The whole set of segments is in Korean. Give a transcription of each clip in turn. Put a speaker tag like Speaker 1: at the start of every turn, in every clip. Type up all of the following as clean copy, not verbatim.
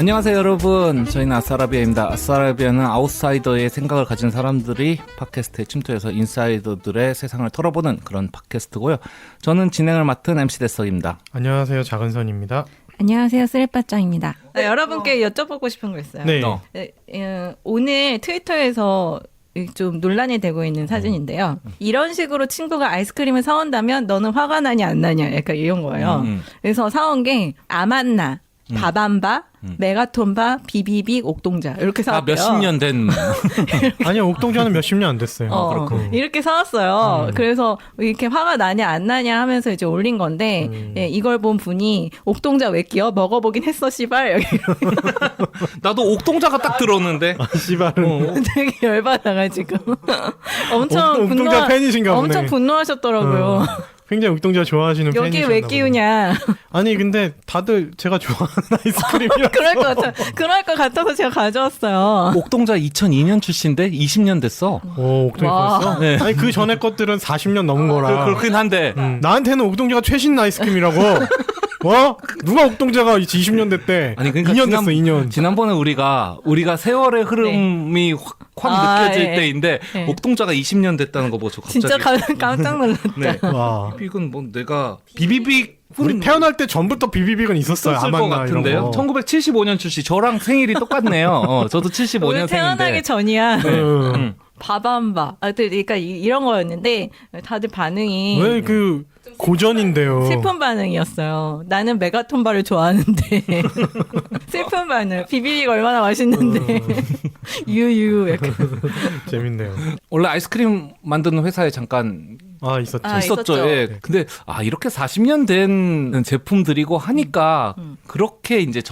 Speaker 1: 안녕하세요 여러분, 저희는 아싸라비아입니다. 아싸라비아는 아웃사이더의 생각을 가진 사람들이 팟캐스트에 침투해서 인사이더들의 세상을 털어보는 그런 팟캐스트고요. 저는 진행을 맡은 MC 대석입니다.
Speaker 2: 안녕하세요, 작은선입니다.
Speaker 3: 안녕하세요, 쓰레빠짱입니다.
Speaker 4: 여러분께 여쭤보고 싶은 거 있어요.
Speaker 2: 네.
Speaker 4: 오늘 트위터에서 좀 논란이 되고 있는 사진인데요. 이런 식으로 친구가 아이스크림을 사온다면 너는 화가 나냐 안 나냐 약간 이런 거예요. 그래서 사온 게 아만나, 바밤바, 메가톤바, 비비빅, 옥동자 이렇게 사왔대요.
Speaker 1: 몇십 년 된.
Speaker 2: 아니요, 옥동자는 몇십 년 안 됐어요.
Speaker 1: 그렇군요.
Speaker 4: 이렇게 사왔어요. 그래서 이렇게 화가 나냐 안 나냐 하면서 이제 올린 건데 예, 이걸 본 분이 옥동자 왜 끼어? 먹어보긴 했어 씨발. 여기
Speaker 1: 나도 옥동자가 딱 들었는데.
Speaker 2: 씨발은.
Speaker 4: 되게 열받아가지고 엄청
Speaker 2: 옥동자 팬이신가 보네.
Speaker 4: 엄청 분노하셨더라고요.
Speaker 2: 굉장히 옥동자 좋아하시는
Speaker 4: 여기
Speaker 2: 팬이셨나
Speaker 4: 왜
Speaker 2: 보네.
Speaker 4: 끼우냐.
Speaker 2: 아니 근데 다들 제가 좋아하는 아이스크림이라서.
Speaker 4: 그럴 것 같아서 제가 가져왔어요.
Speaker 1: 옥동자 2002년 출시인데 20년 됐어.
Speaker 2: 오, 옥동자
Speaker 4: 와.
Speaker 2: 벌써?
Speaker 1: 네.
Speaker 2: 아니 그 전에 것들은 40년 넘은 거라.
Speaker 1: 그렇긴 한데.
Speaker 2: 나한테는 옥동자가 최신 아이스크림이라고. 뭐? 누가 옥동자가 20년 됐대?
Speaker 1: 아니 그러니까
Speaker 2: 2년 됐어, 2년.
Speaker 1: 지난번에 우리가 세월의 흐름이 확 느껴질
Speaker 4: 예.
Speaker 1: 때인데
Speaker 4: 네.
Speaker 1: 옥동자가 20년 됐다는 거 보고 갑자기
Speaker 4: 진짜 깜짝 놀랐다.
Speaker 1: 네.
Speaker 2: 와.
Speaker 1: 비빅은 뭐 내가 비비빅
Speaker 2: 우리 태어날 때 전부터 비비빅은 있었어요.
Speaker 1: 있었을 것
Speaker 2: 아만나 이런
Speaker 1: 같은데요.
Speaker 2: 거.
Speaker 1: 1975년 출시. 저랑 생일이 똑같네요. 저도
Speaker 4: 우리
Speaker 1: 75년생인데.
Speaker 4: 태어나기 전이야.
Speaker 2: 응.
Speaker 4: 바밤바. 그러니까 이런 거였는데 다들 반응이
Speaker 2: 왜 그 고전인데요.
Speaker 4: 슬픈 반응이었어요. 나는 메가톤바를 좋아하는데 슬픈 반응. 비비빅 얼마나 맛있는데 유유 약간.
Speaker 2: 재밌네요.
Speaker 1: 원래 아이스크림 만드는 회사에 잠깐
Speaker 2: 있었죠.
Speaker 1: 있었죠.
Speaker 4: 있었죠.
Speaker 1: 예. 근데 이렇게 40년 된 제품들이고 하니까 그렇게 이제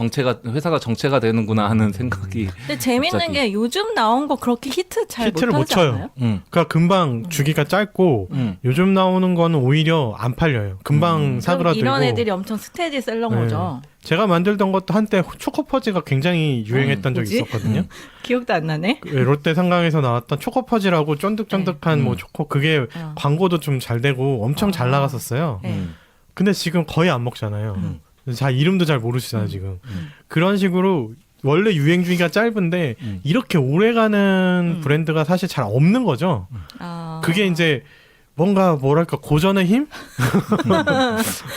Speaker 1: 회사가 정체가 되는구나 하는 생각이.
Speaker 4: 근데 재밌는
Speaker 1: 갑자기.
Speaker 4: 게 요즘 나온 거 그렇게 히트 잘
Speaker 2: 히트를 못
Speaker 4: 못하지
Speaker 2: 쳐요.
Speaker 4: 않아요?
Speaker 2: 그러니까 금방 주기가 짧고 요즘 나오는 거는 오히려 안 팔려요. 금방
Speaker 4: 그럼
Speaker 2: 사그라들고.
Speaker 4: 이런 애들이 엄청 스테디셀러인
Speaker 2: 네.
Speaker 4: 거죠.
Speaker 2: 제가 만들던 것도 한때 초코퍼지가 굉장히 유행했던 적이
Speaker 4: 뭐지?
Speaker 2: 있었거든요.
Speaker 4: 기억도 안 나네.
Speaker 2: 그 롯데 상강에서 나왔던 초코퍼지라고 쫀득쫀득한 뭐 초코 그게 광고도 좀 잘 되고 엄청 잘 나갔었어요.
Speaker 4: 네.
Speaker 2: 근데 지금 거의 안 먹잖아요. 자 이름도 잘 모르시잖아요 지금. 그런 식으로 원래 유행 주기가 짧은데 이렇게 오래가는 브랜드가 사실 잘 없는 거죠. 그게 이제 뭔가 뭐랄까 고전의 힘?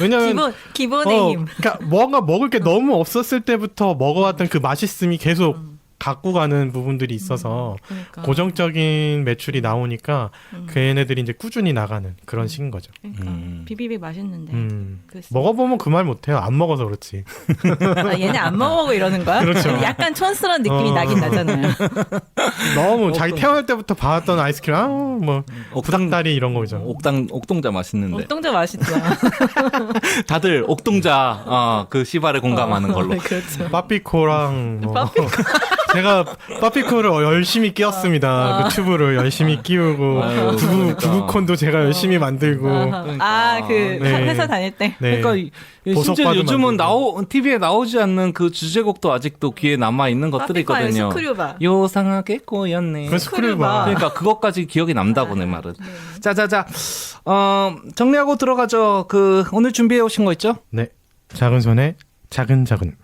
Speaker 2: 왜냐면
Speaker 4: 기본의 힘.
Speaker 2: 그러니까 뭔가 먹을 게 너무 없었을 때부터 먹어왔던 그 맛있음이 계속 갖고 가는 부분들이 있어서
Speaker 4: 그러니까.
Speaker 2: 고정적인 매출이 나오니까 그 얘네들이 이제 꾸준히 나가는 그런 식인 거죠.
Speaker 4: 그러니까 비비빅 맛있는데. 글쎄.
Speaker 2: 먹어보면 그 말 못해요. 안 먹어서 그렇지.
Speaker 4: 얘네 안 먹어보고 이러는 거야?
Speaker 2: 그렇죠.
Speaker 4: 약간 촌스러운 느낌이 나긴 나잖아요.
Speaker 2: 너무 자기 태어날 때부터 봐왔던 아이스크림, 뭐 부닭다리 이런 거죠.
Speaker 1: 옥동자 맛있는데.
Speaker 4: 옥동자 맛있죠.
Speaker 1: 다들 옥동자 그 시발에 공감하는 걸로.
Speaker 4: 그렇죠.
Speaker 2: 빠삐코랑 뭐 제가 빠삐코를 열심히 끼웠습니다. 그 튜브를 열심히 끼우고
Speaker 1: 아유,
Speaker 2: 구구콘도 제가 열심히 만들고
Speaker 4: 그
Speaker 2: 네.
Speaker 4: 회사 다닐 때.
Speaker 2: 네.
Speaker 1: 그러니까 심지어
Speaker 2: 보석바도
Speaker 1: 요즘은
Speaker 2: 만들고.
Speaker 1: TV에 나오지 않는 그 주제곡도 아직도 귀에 남아 있는 것들이
Speaker 4: 빠삐코
Speaker 1: 있거든요.
Speaker 4: 스크류바.
Speaker 1: 요상하게 꼬였네.
Speaker 2: 그 스크류바.
Speaker 1: 그러니까 그것까지 기억이 남다고 내 말은. 자자자. 정리하고 들어가죠. 오늘 준비해 오신 거 있죠?
Speaker 2: 네. 작은 손에 작은.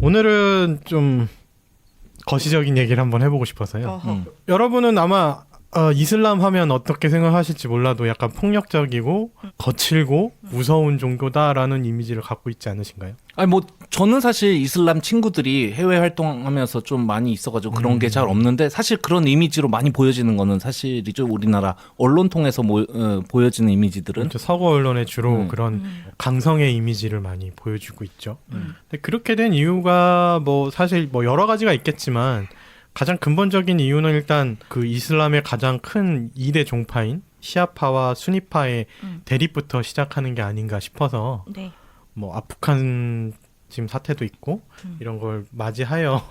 Speaker 2: 오늘은 좀 거시적인 얘기를 한번 해보고 싶어서요. 여러분은 아마 이슬람 하면 어떻게 생각하실지 몰라도 약간 폭력적이고 거칠고 무서운 종교다라는 이미지를 갖고 있지 않으신가요?
Speaker 1: 아니 뭐 저는 사실 이슬람 친구들이 해외 활동하면서 좀 많이 있어가지고 그런 게 잘 없는데 사실 그런 이미지로 많이 보여지는 거는 사실이죠. 우리나라 언론 통해서 보여지는 이미지들은.
Speaker 2: 그렇죠. 서구 언론에 주로 그런 강성의 이미지를 많이 보여주고 있죠. 근데 그렇게 된 이유가 뭐 사실 뭐 여러 가지가 있겠지만 가장 근본적인 이유는 일단 그 이슬람의 가장 큰 2대 종파인 시아파와 수니파의 대립부터 시작하는 게 아닌가 싶어서
Speaker 4: 네.
Speaker 2: 뭐 아프간 지금 사태도 있고 이런 걸 맞이하여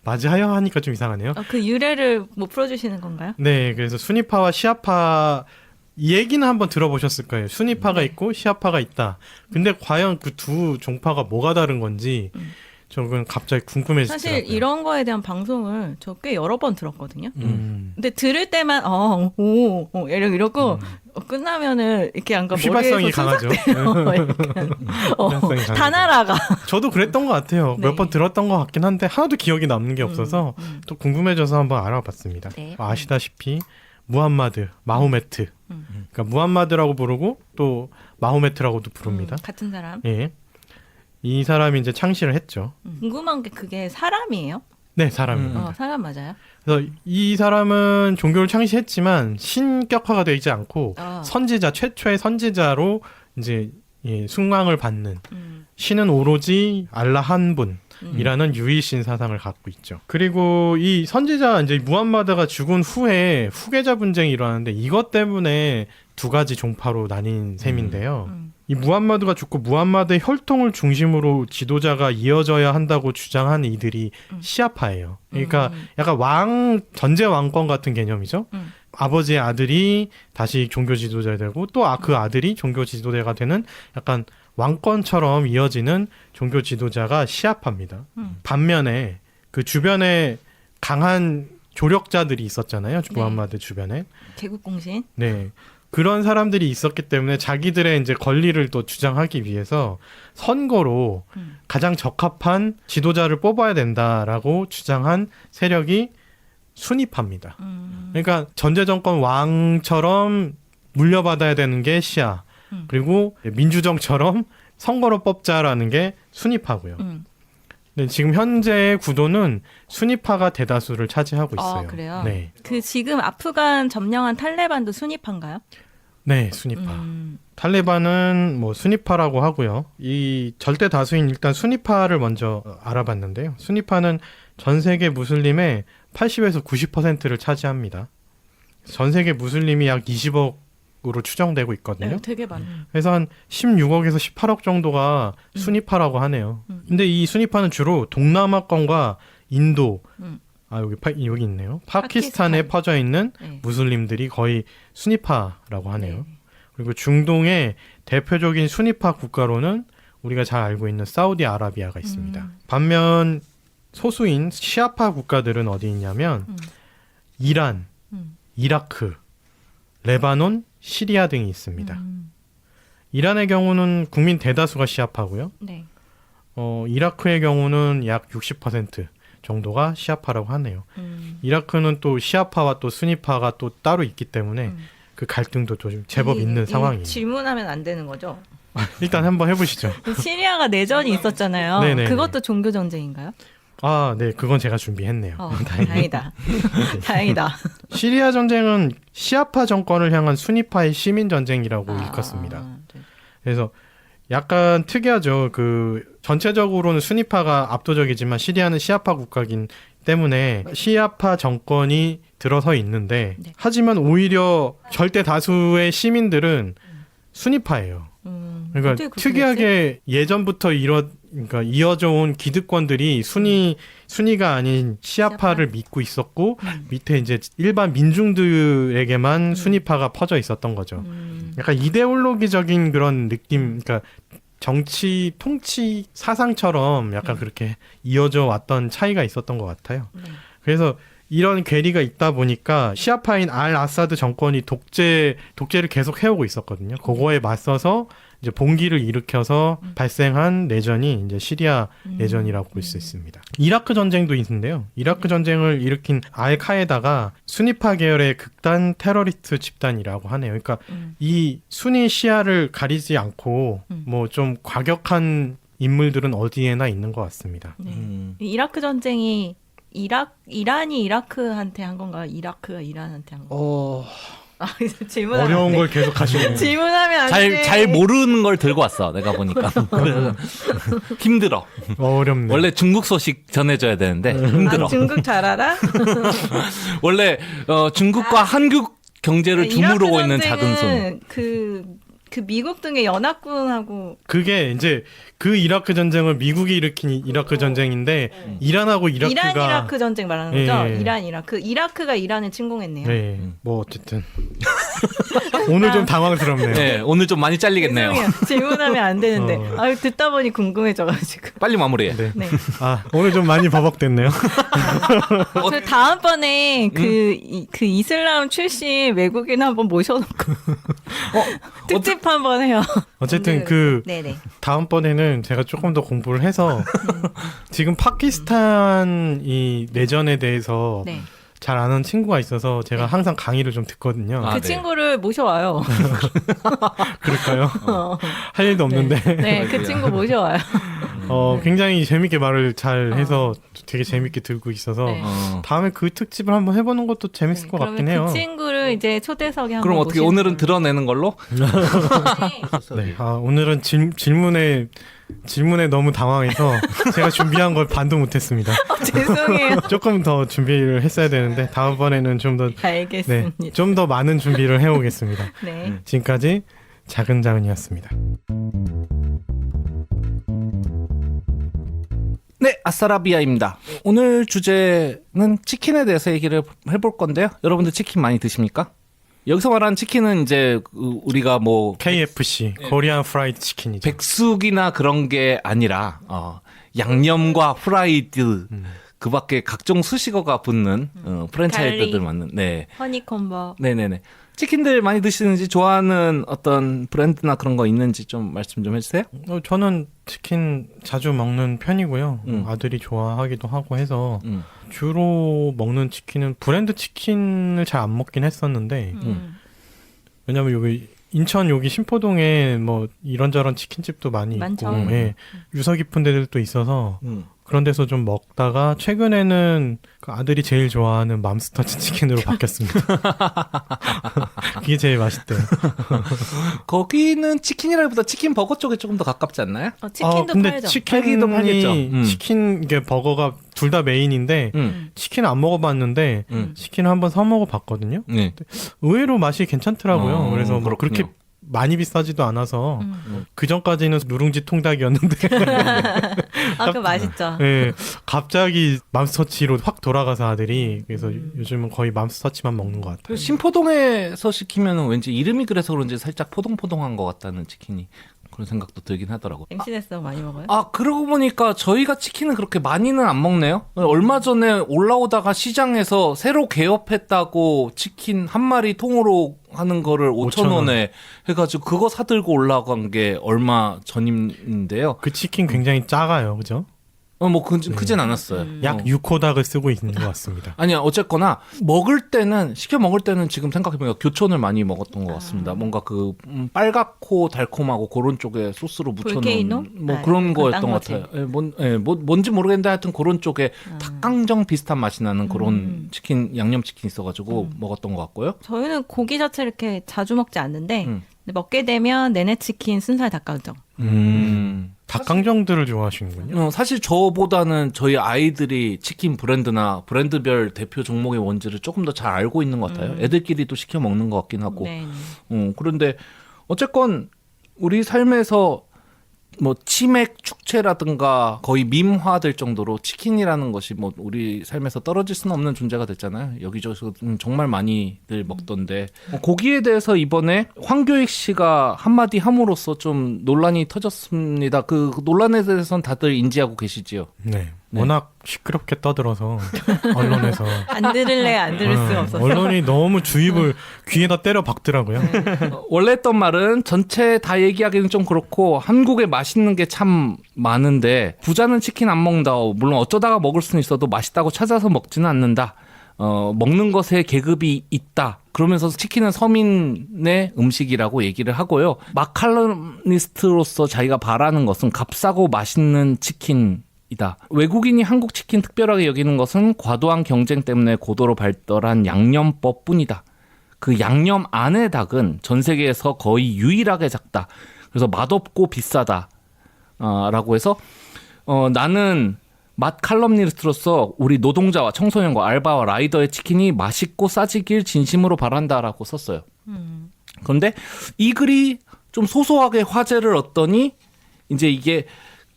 Speaker 2: 하니까 좀 이상하네요.
Speaker 4: 그 유래를 못 풀어주시는 건가요?
Speaker 2: 네, 그래서 수니파와 시아파 이 얘기는 한번 들어보셨을 거예요. 수니파가 있고 시아파가 있다. 근데 과연 그 두 종파가 뭐가 다른 건지 저건 갑자기 궁금해지더라고요.
Speaker 4: 사실 이런 거에 대한 방송을 저 꽤 여러 번 들었거든요. 근데 들을 때만 이러고 끝나면은 이렇게 약간
Speaker 2: 휘발성이
Speaker 4: 머리에서
Speaker 2: 강하죠. 휘발성이
Speaker 4: 다 날아가.
Speaker 2: 저도 그랬던 것 같아요.
Speaker 4: 네.
Speaker 2: 몇 번 들었던 것 같긴 한데 하나도 기억이 남는 게 없어서 또 궁금해져서 한번 알아봤습니다.
Speaker 4: 네.
Speaker 2: 아시다시피 무함마드, 마호메트. 그러니까 무함마드라고 부르고 또 마호메트라고도 부릅니다.
Speaker 4: 같은 사람.
Speaker 2: 예. 이 사람이 이제 창시를 했죠.
Speaker 4: 궁금한 게 그게 사람이에요?
Speaker 2: 네, 사람입니다.
Speaker 4: 사람 맞아요?
Speaker 2: 그래서 이 사람은 종교를 창시했지만 신격화가 되지 않고 선지자, 최초의 선지자로 이제 숭앙을 받는 신은 오로지 알라 한 분이라는 유일신 사상을 갖고 있죠. 그리고 이 선지자 이제 무함마드가 죽은 후에 후계자 분쟁이 일어나는데 이것 때문에 두 가지 종파로 나뉜 셈인데요. 이 무함마드가 죽고 무함마드의 혈통을 중심으로 지도자가 이어져야 한다고 주장하는 이들이 시아파예요. 그러니까 약간 전제 왕권 같은 개념이죠. 아버지의 아들이 다시 종교 지도자가 되고 또 그 아들이 종교 지도자가 되는 약간 왕권처럼 이어지는 종교 지도자가 시아파입니다. 반면에 그 주변에 강한 조력자들이 있었잖아요. 무함마드 주변에.
Speaker 4: 개국공신.
Speaker 2: 네. 그런 사람들이 있었기 때문에 자기들의 이제 권리를 또 주장하기 위해서 선거로 가장 적합한 지도자를 뽑아야 된다라고 주장한 세력이 순위파입니다. 그러니까 전제 정권 왕처럼 물려받아야 되는 게 시아, 그리고 민주정처럼 선거로 뽑자라는 게 순위파고요. 네, 지금 현재의 구도는 순위파가 대다수를 차지하고 있어요.
Speaker 4: 그래요?
Speaker 2: 네.
Speaker 4: 그 지금 아프간 점령한 탈레반도 순위파인가요?
Speaker 2: 네, 순위파. 탈레반은 뭐 순위파라고 하고요. 이 절대 다수인 일단 순위파를 먼저 알아봤는데요. 순위파는 전 세계 무슬림의 80에서 90%를 차지합니다. 전 세계 무슬림이 약 20억으로 추정되고 있거든요.
Speaker 4: 네, 되게 많아요.
Speaker 2: 그래서 한 16억에서 18억 정도가 순위파라고 하네요. 근데 이 순위파는 주로 동남아권과 인도, 여기 있네요. 파키스탄에
Speaker 4: 파키스탄.
Speaker 2: 퍼져 있는
Speaker 4: 네.
Speaker 2: 무슬림들이 거의 순위파라고 하네요.
Speaker 4: 네.
Speaker 2: 그리고 중동의 대표적인 순위파 국가로는 우리가 잘 알고 있는 사우디아라비아가 있습니다. 반면 소수인 시아파 국가들은 어디 있냐면 이란, 이라크, 레바논, 시리아 등이 있습니다. 이란의 경우는 국민 대다수가 시아파고요.
Speaker 4: 네.
Speaker 2: 이라크의 경우는 약 60% 정도가 시아파라고 하네요. 이라크는 또 시아파와 또 수니파가 또 따로 있기 때문에 그 갈등도 좀 제법 있는 상황이에요.
Speaker 4: 질문하면 안 되는 거죠?
Speaker 2: 일단 한번 해보시죠.
Speaker 4: 시리아가 내전이 있었잖아요.
Speaker 2: 네네네.
Speaker 4: 그것도 종교 전쟁인가요?
Speaker 2: 아, 네, 그건 제가 준비했네요.
Speaker 4: 다행이다. 다행이다.
Speaker 2: 시리아 전쟁은 시아파 정권을 향한 수니파의 시민 전쟁이라고 일컫습니다.
Speaker 4: 네.
Speaker 2: 그래서 약간 특이하죠. 그 전체적으로는 수니파가 압도적이지만 시리아는 시아파 국가이기 때문에 시아파 정권이 들어서 있는데
Speaker 4: 네.
Speaker 2: 하지만 오히려 절대 다수의 시민들은 수니파예요. 그러니까
Speaker 4: 어떻게 그렇게
Speaker 2: 특이하게 예전부터 그러니까 이어져 온 기득권들이 순위가 아닌 시아파를 믿고 있었고 밑에 이제 일반 민중들에게만 순위파가 퍼져 있었던 거죠. 약간 이데올로기적인 그런 느낌, 그러니까 정치 통치 사상처럼 약간 그렇게 이어져 왔던 차이가 있었던 것 같아요. 그래서 이런 괴리가 있다 보니까 시아파인 알 아사드 정권이 독재를 계속 해오고 있었거든요. 그거에 맞서서 이제 봉기를 일으켜서 발생한 내전이 이제 시리아 내전이라고 볼 수 있습니다. 이라크 전쟁도 있는데요. 이라크 전쟁을 일으킨 알 카에다가 수니파 계열의 극단 테러리스트 집단이라고 하네요. 그러니까 이 수니 시아를 가리지 않고 뭐 좀 과격한 인물들은 어디에나 있는 것 같습니다.
Speaker 4: 네. 이라크 전쟁이 이란이 이라크한테 한 건가요? 이라크가 이란한테 한 건가요? 질문하면
Speaker 2: 어려운
Speaker 4: 안 돼.
Speaker 2: 걸 계속 하시네요.
Speaker 4: 질문하면 안 돼.
Speaker 1: 잘 모르는 걸 들고 왔어. 내가 보니까. 그래서 힘들어.
Speaker 2: 어렵네.
Speaker 1: 원래 중국 소식 전해줘야 되는데 힘들어.
Speaker 4: 중국 잘 알아?
Speaker 1: 원래 중국과 한국 경제를 주무르고 있는 작은 손.
Speaker 4: 그 미국 등의 연합군하고
Speaker 2: 그게 이제 그 이라크 전쟁을 미국이 일으킨 이라크 전쟁인데 이란하고 이라크가
Speaker 4: 이란 이라크 전쟁 말하는 거죠?
Speaker 2: 예.
Speaker 4: 이란 이라크가 이란을 침공했네요.
Speaker 2: 네, 뭐 어쨌든 오늘 좀 당황스럽네요.
Speaker 1: 네, 오늘 좀 많이 잘리겠네요.
Speaker 4: 죄송해요. 질문하면 안 되는데.
Speaker 2: 어.
Speaker 4: 듣다 보니 궁금해져가지고.
Speaker 1: 빨리 마무리해.
Speaker 2: 네.
Speaker 4: 네.
Speaker 2: 아, 오늘 좀 많이 버벅댔네요.
Speaker 4: 저 다음번에 그 이슬람 출신 외국인 한번 모셔놓고 특집 한번 해요.
Speaker 2: 어쨌든 그
Speaker 4: 네네.
Speaker 2: 다음번에는 제가 조금 더 공부를 해서 지금 파키스탄 이 내전에 대해서
Speaker 4: 네.
Speaker 2: 잘 아는 친구가 있어서 제가 항상 강의를 좀 듣거든요.
Speaker 1: 아,
Speaker 4: 그
Speaker 1: 네.
Speaker 4: 친구를 모셔와요.
Speaker 2: 그럴까요? 할 일도 없는데
Speaker 4: 네, 그 친구 모셔와요.
Speaker 2: 굉장히 재밌게 말을 잘 해서 되게 재밌게 들고 있어서
Speaker 4: 네.
Speaker 2: 다음에 그 특집을 한번 해보는 것도 재밌을 것 같긴 해요.
Speaker 4: 그 친구를 이제 초대석에 한번
Speaker 1: 그럼 어떻게
Speaker 4: 모시는
Speaker 1: 오늘은
Speaker 4: 걸로.
Speaker 1: 드러내는 걸로?
Speaker 2: 네. 오늘은 질문에 너무 당황해서 제가 준비한 걸 반도 못했습니다.
Speaker 4: 죄송해요.
Speaker 2: 조금 더 준비를 했어야 되는데 다음번에는 좀 더
Speaker 4: 알겠습니다.
Speaker 2: 좀 더 많은 준비를 해오겠습니다.
Speaker 4: 네.
Speaker 2: 지금까지 작은 자은이었습니다.
Speaker 1: 네, 아싸라비아입니다. 오늘 주제는 치킨에 대해서 얘기를 해볼 건데요. 여러분들 치킨 많이 드십니까? 여기서 말하는 치킨은 이제 우리가 뭐
Speaker 2: KFC, 코리안 프라이드 치킨이죠.
Speaker 1: 백숙이나 그런 게 아니라 양념과 프라이드 그밖에 각종 수식어가 붙는 프랜차이즈들
Speaker 4: 갈릭.
Speaker 1: 맞는 네.
Speaker 4: 허니콤버.
Speaker 1: 네네네. 치킨들 많이 드시는지 좋아하는 어떤 브랜드나 그런 거 있는지 좀 말씀 좀 해주세요.
Speaker 2: 저는 치킨 자주 먹는 편이고요. 아들이 좋아하기도 하고 해서 주로 먹는 치킨은 브랜드 치킨을 잘 안 먹긴 했었는데 왜냐면 여기 인천 여기 신포동에 뭐 이런저런 치킨집도 많이
Speaker 4: 많죠.
Speaker 2: 있고 예, 유서 깊은 데들도 있어서 그런 데서 좀 먹다가 최근에는 그 아들이 제일 좋아하는 맘스터치 치킨으로 바뀌었습니다. 그게 제일 맛있대요.
Speaker 1: 거기는 치킨이라기보다 치킨 버거 쪽에 조금 더 가깝지 않나요?
Speaker 4: 치킨도
Speaker 2: 근데
Speaker 4: 팔죠.
Speaker 1: 팔기도 팔겠죠.
Speaker 2: 치킨 이게 버거가 둘 다 메인인데 치킨은 안 먹어봤는데 치킨을 한번 사 먹어봤거든요.
Speaker 1: 네.
Speaker 2: 의외로 맛이 괜찮더라고요. 그래서 뭐
Speaker 1: 그렇군요.
Speaker 2: 그렇게 많이 비싸지도 않아서 그 전까지는 누룽지 통닭이었는데
Speaker 4: 그거 맛있죠.
Speaker 2: 예, 갑자기 맘스터치로 확 돌아가서 아들이 그래서 요즘은 거의 맘스터치만 먹는 것 같아요.
Speaker 1: 신포동에서 시키면 왠지 이름이 그래서 그런지 살짝 포동포동한 것 같다는 치킨이 그런 생각도 들긴 하더라고요.
Speaker 4: MC 데스 많이 먹어요?
Speaker 1: 그러고 보니까 저희가 치킨은 그렇게 많이는 안 먹네요. 얼마 전에 올라오다가 시장에서 새로 개업했다고 치킨 한 마리 통으로 하는 거를 5,000원에 해가지고 그거 사들고 올라간 게 얼마 전인데요.
Speaker 2: 그 치킨 굉장히 작아요, 그죠?
Speaker 1: 뭐 크진 않았어요.
Speaker 2: 약 6호닭을 쓰고 있는 것 같습니다.
Speaker 1: 아니야, 어쨌거나 시켜 먹을 때는 지금 생각해보니까 교촌을 많이 먹었던 것 같습니다. 뭔가 그 빨갛고 달콤하고 그런 쪽에 소스로
Speaker 4: 볼케이노?
Speaker 1: 묻혀놓은 뭐 그런
Speaker 4: 그건
Speaker 1: 거였던
Speaker 4: 딴
Speaker 1: 것 같아요. 뭔지 모르겠는데 하여튼 그런 쪽에 닭강정 비슷한 맛이 나는 그런 치킨, 양념치킨 있어가지고 먹었던 것 같고요.
Speaker 4: 저희는 고기 자체를 이렇게 자주 먹지 않는데 근데 먹게 되면 내내치킨 순살 닭강정.
Speaker 2: 닭강정들을 좋아하시는군요.
Speaker 1: 사실 저보다는 저희 아이들이 치킨 브랜드나 브랜드별 대표 종목의 원지를 조금 더 잘 알고 있는 것 같아요. 애들끼리도 시켜 먹는 것 같긴 하고.
Speaker 4: 네.
Speaker 1: 그런데 어쨌건 우리 삶에서 뭐 치맥 축제라든가 거의 밈화될 정도로 치킨이라는 것이 뭐 우리 삶에서 떨어질 수는 없는 존재가 됐잖아요. 여기저기서 정말 많이들 먹던데 거기에 대해서 이번에 황교익 씨가 한마디 함으로써 좀 논란이 터졌습니다. 그 논란에 대해서는 다들 인지하고 계시지요?
Speaker 2: 네. 워낙 시끄럽게 떠들어서 언론에서
Speaker 4: 안 들을래 안 들을 수가 없었어요.
Speaker 2: 언론이 너무 주입을 귀에다 때려 박더라고요.
Speaker 1: 원래 했던 말은 전체 다 얘기하기는 좀 그렇고 한국에 맛있는 게 참 많은데 부자는 치킨 안 먹는다. 물론 어쩌다가 먹을 수는 있어도 맛있다고 찾아서 먹지는 않는다. 먹는 것에 계급이 있다. 그러면서 치킨은 서민의 음식이라고 얘기를 하고요. 마칼로니스트로서 자기가 바라는 것은 값싸고 맛있는 치킨 이다. 외국인이 한국 치킨 특별하게 여기는 것은 과도한 경쟁 때문에 고도로 발달한 양념법뿐이다. 그 양념 안의 닭은 전 세계에서 거의 유일하게 작다. 그래서 맛없고 비싸다. 라고 해서 나는 맛 칼럼니스트로서 우리 노동자와 청소년과 알바와 라이더의 치킨이 맛있고 싸지길 진심으로 바란다라고 썼어요. 그런데 이 글이 좀 소소하게 화제를 얻더니 이제 이게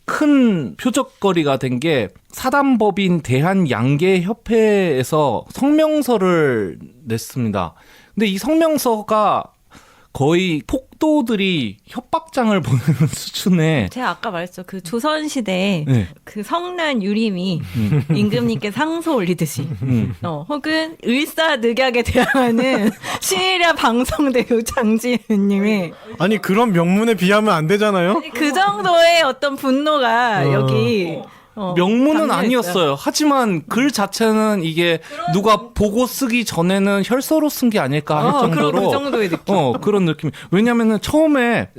Speaker 1: 큰 표적거리가 된 게 사단법인 대한양계협회에서 성명서를 냈습니다. 근데 이 성명서가 거의 폭도들이 협박장을 보내는 수준의
Speaker 4: 제가 아까 말했죠. 그 조선시대에
Speaker 1: 네.
Speaker 4: 그 성난 유림이 임금님께 상소 올리듯이 혹은 을사늑약에 대항하는 신이랴 방송대교 장지은님의
Speaker 2: 아니 그런 명문에 비하면 안 되잖아요.
Speaker 4: 그 정도의 어떤 분노가 여기
Speaker 1: 명문은
Speaker 4: 담겨
Speaker 1: 아니었어요. 하지만 글 자체는 이게 누가 보고 쓰기 전에는 혈서로 쓴 게 아닐까 할 정도로
Speaker 4: 그런 그 정도의 느낌.
Speaker 1: 그런 느낌. 왜냐면은 처음에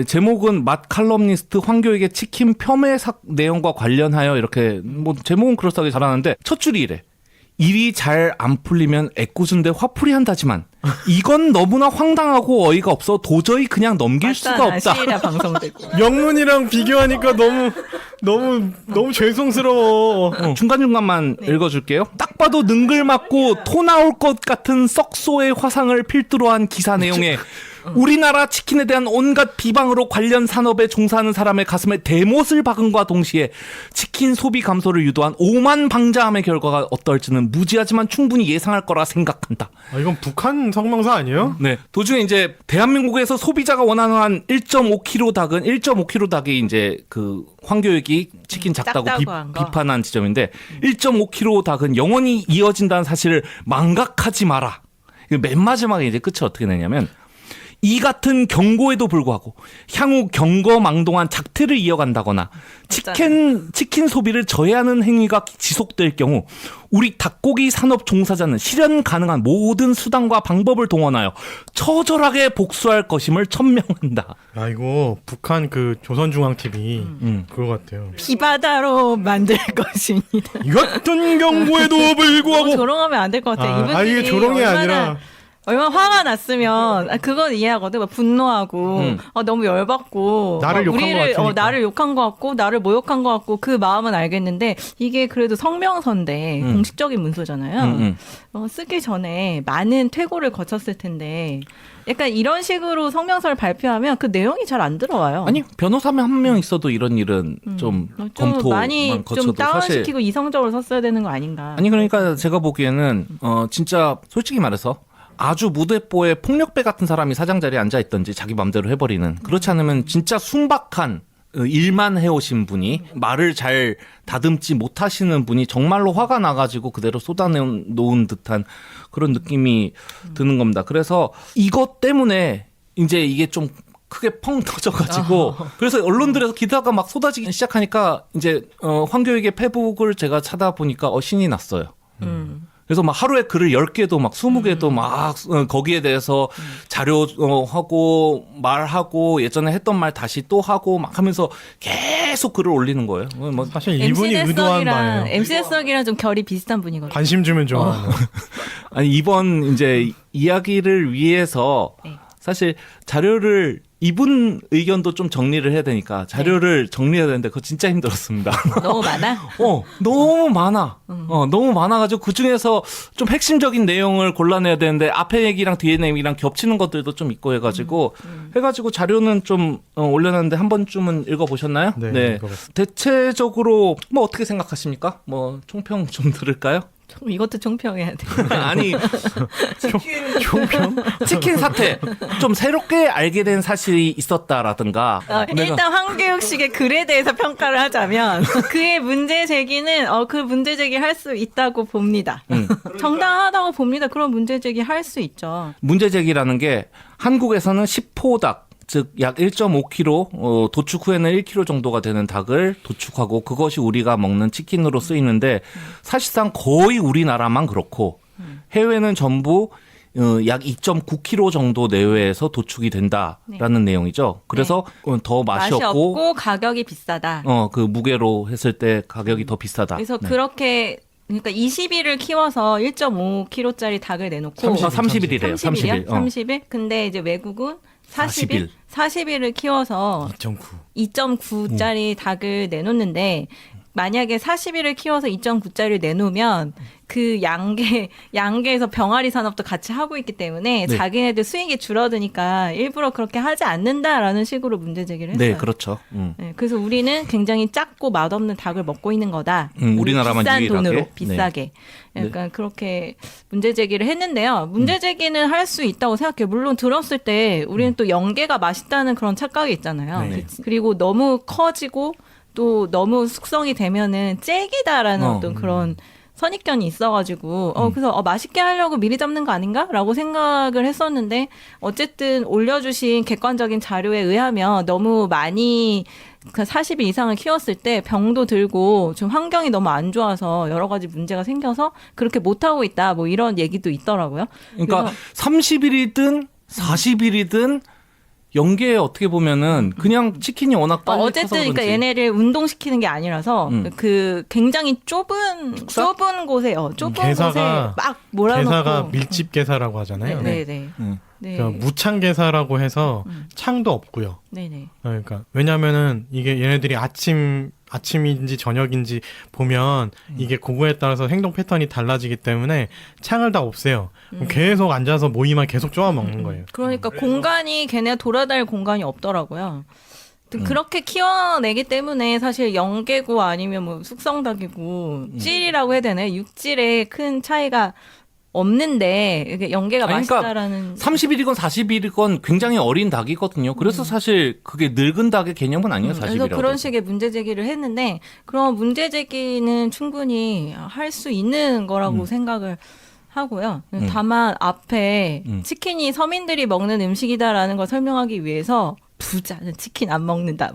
Speaker 1: 제목은 맛 칼럼니스트 황교익의 치킨 폄훼 내용과 관련하여 이렇게 뭐 제목은 그럴싸하게 잘하는데 첫 줄이 이래. 일이 잘 안 풀리면 애꿎은데 화풀이 한다지만 이건 너무나 황당하고 어이가 없어 도저히 그냥 넘길 수가 없다.
Speaker 4: 신이랴 방송대교.
Speaker 2: 명문이랑 비교하니까 너무 죄송스러워.
Speaker 1: 중간중간만 읽어줄게요. 딱 봐도 능글맞고 토 나올 것 같은 썩소의 화상을 필두로 한 기사 내용에 우리나라 치킨에 대한 온갖 비방으로 관련 산업에 종사하는 사람의 가슴에 대못을 박은과 동시에 치킨 소비 감소를 유도한 오만 방자함의 결과가 어떨지는 무지하지만 충분히 예상할 거라 생각한다.
Speaker 2: 아, 이건 북한 성명서 아니에요?
Speaker 1: 네. 도중에 이제 대한민국에서 소비자가 원하는 한 1.5kg 닭은 1.5kg 닭이 이제 그 황교익이 치킨 작다고
Speaker 4: 작다고 한 거.
Speaker 1: 비판한 지점인데 1.5kg 닭은 영원히 이어진다는 사실을 망각하지 마라. 맨 마지막에 이제 끝이 어떻게 되냐면 이 같은 경고에도 불구하고 향후 경거망동한 작태를 이어간다거나 치킨 소비를 저해하는 행위가 지속될 경우 우리 닭고기 산업 종사자는 실현 가능한 모든 수단과 방법을 동원하여 처절하게 복수할 것임을 천명한다.
Speaker 2: 아 이거 북한 그 조선중앙TV 그거 같아요.
Speaker 4: 비바다로 만들 것입니다.
Speaker 2: 이 같은 경고에도 불구하고
Speaker 4: 조롱하면 안 될 것 같아요. 이분들이
Speaker 2: 이게 조롱이 아니라
Speaker 4: 얼마나 화가 났으면 그건 이해하거든. 막 분노하고 너무 열받고
Speaker 2: 나를
Speaker 4: 막
Speaker 2: 욕한 것 같으니까.
Speaker 4: 나를 욕한 것 같고 나를 모욕한 것 같고 그 마음은 알겠는데 이게 그래도 성명서인데 공식적인 문서잖아요. 쓰기 전에 많은 퇴고를 거쳤을 텐데 약간 이런 식으로 성명서를 발표하면 그 내용이 잘 안 들어와요.
Speaker 1: 아니 변호사면 한 명 있어도 이런 일은 좀 검토만
Speaker 4: 많이
Speaker 1: 거쳐도
Speaker 4: 좀 다운시키고
Speaker 1: 사실
Speaker 4: 이성적으로 썼어야 되는 거 아닌가.
Speaker 1: 아니 그러니까 제가 보기에는 진짜 솔직히 말해서 아주 무대뽀의 폭력배 같은 사람이 사장 자리에 앉아 있든지 자기 맘대로 해버리는 그렇지 않으면 진짜 순박한 일만 해오신 분이 말을 잘 다듬지 못하시는 분이 정말로 화가 나가지고 그대로 쏟아놓은 듯한 그런 느낌이 드는 겁니다. 그래서 이것 때문에 이제 이게 좀 크게 펑 터져가지고 그래서 언론들에서 기사가 막 쏟아지기 시작하니까 이제 황교익의 페북을 제가 찾아보니까 신이 났어요. 그래서 막 하루에 글을 10개도 막 20개도 막 거기에 대해서 자료하고 말하고 예전에 했던 말 다시 또 하고 막 하면서 계속 글을 올리는 거예요. 뭐
Speaker 2: 사실 이분이 의도한 바예요.
Speaker 4: MC 대석이랑 좀 결이 비슷한 분이거든요.
Speaker 2: 관심 주면 좋아하는.
Speaker 1: 아니 이번 이제 이야기를 위해서
Speaker 4: 네.
Speaker 1: 사실 자료를 이분 의견도 좀 정리를 해야 되니까 자료를 정리해야 되는데 그거 진짜 힘들었습니다.
Speaker 4: 너무 많아?
Speaker 1: 너무 많아. 너무 많아가지고 그 중에서 좀 핵심적인 내용을 골라내야 되는데 앞에 얘기랑 뒤에 얘기랑 겹치는 것들도 좀 있고 해가지고 자료는 좀 올려놨는데 한 번쯤은 읽어보셨나요?
Speaker 2: 네. 읽어봤습니다.
Speaker 1: 대체적으로 뭐 어떻게 생각하십니까? 뭐 총평 좀 들을까요?
Speaker 4: 이것도 총평해야 돼.
Speaker 1: 아니
Speaker 2: 총평?
Speaker 1: 치킨 사태 좀 새롭게 알게 된 사실이 있었다라든가
Speaker 4: 일단 황교익식의 글에 대해서 평가를 하자면 그의 문제 제기는 그 문제 제기할 수 있다고 봅니다. 정당하다고 봅니다. 그런 문제 제기할 수 있죠.
Speaker 1: 문제 제기라는 게 한국에서는 10호닭 즉 약 1.5kg 도축 후에는 1kg 정도가 되는 닭을 도축하고 그것이 우리가 먹는 치킨으로 쓰이는데 사실상 거의 우리나라만 그렇고 해외는 전부 약 2.9kg 정도 내외에서 도축이 된다라는 내용이죠. 그래서 더 맛이 없고
Speaker 4: 가격이 비싸다.
Speaker 1: 그 무게로 했을 때 가격이 더 비싸다.
Speaker 4: 그래서 그렇게 그러니까 20일을 키워서 1.5kg짜리 닭을 내놓고
Speaker 1: 30일이래요.
Speaker 4: 30일. 30일? 근데 이제 외국은 40일을 키워서
Speaker 2: 2.9짜리
Speaker 4: 2.9짜리 닭을 내놓는데 만약에 40일을 키워서 2.9짜리를 내놓으면 그 양계에서 병아리 산업도 같이 하고 있기 때문에
Speaker 1: 네.
Speaker 4: 자기네들 수익이 줄어드니까 일부러 그렇게 하지 않는다라는 식으로 문제 제기를 했어요.
Speaker 1: 네, 그렇죠.
Speaker 4: 네, 그래서 우리는 굉장히 작고 맛없는 닭을 먹고 있는 거다.
Speaker 1: 우리나라만
Speaker 4: 비싼
Speaker 1: 유일하게.
Speaker 4: 돈으로
Speaker 1: 네.
Speaker 4: 비싸게. 약간 그렇게 문제 제기를 했는데요. 문제 제기는 할 수 있다고 생각해요. 물론 들었을 때 우리는 또 연계가 맛있다는 그런 착각이 있잖아요.
Speaker 2: 네.
Speaker 4: 그리고 너무 커지고 또 너무 숙성이 되면은 째기다라는 어떤 그런 선입견이 있어가지고 그래서 맛있게 하려고 미리 잡는 거 아닌가라고 생각을 했었는데 어쨌든 올려주신 객관적인 자료에 의하면 너무 많이 40일 이상을 키웠을 때 병도 들고 좀 환경이 너무 안 좋아서 여러 가지 문제가 생겨서 그렇게 못하고 있다 뭐 이런 얘기도 있더라고요.
Speaker 1: 그러니까
Speaker 4: 그래서
Speaker 1: 30일이든 40일이든 연계에 어떻게 보면은 그냥 치킨이 워낙 빨리
Speaker 4: 어쨌든
Speaker 1: 커서 그런지.
Speaker 4: 그러니까 얘네를 운동시키는 게 아니라서 그 굉장히 좁은 곳에 좁은
Speaker 2: 게사가-
Speaker 4: 곳에 막 몰아넣고
Speaker 2: 게사가 밀집 게사라고 하잖아요.
Speaker 4: 네네. 네.
Speaker 2: 그러니까 무창 게사라고 해서 창도 없고요.
Speaker 4: 네네.
Speaker 2: 그러니까 왜냐면은 이게 얘네들이 아침인지 저녁인지 보면 이게 그거에 따라서 행동 패턴이 달라지기 때문에 창을 다 없애요. 그럼 계속 앉아서 모이만 계속 쪼아 먹는 거예요.
Speaker 4: 그러니까 공간이 걔네가 돌아다닐 공간이 없더라고요. 그렇게 키워내기 때문에 사실 영계고 아니면 뭐 숙성닭이고 찔이라고 해야 되나요? 육질에 큰 차이가 없는데 이게 연계가
Speaker 1: 아니, 그러니까
Speaker 4: 맛있다라는
Speaker 1: 30일이건 40일이건 굉장히 어린 닭이거든요. 그래서 사실 그게 늙은 닭의 개념은 아니에요, 40일이라고.
Speaker 4: 그래서 그런 식의 문제 제기를 했는데 그런 문제 제기는 충분히 할 수 있는 거라고 생각을 하고요. 다만 앞에 치킨이 서민들이 먹는 음식이다라는 걸 설명하기 위해서 부자는 치킨 안 먹는다.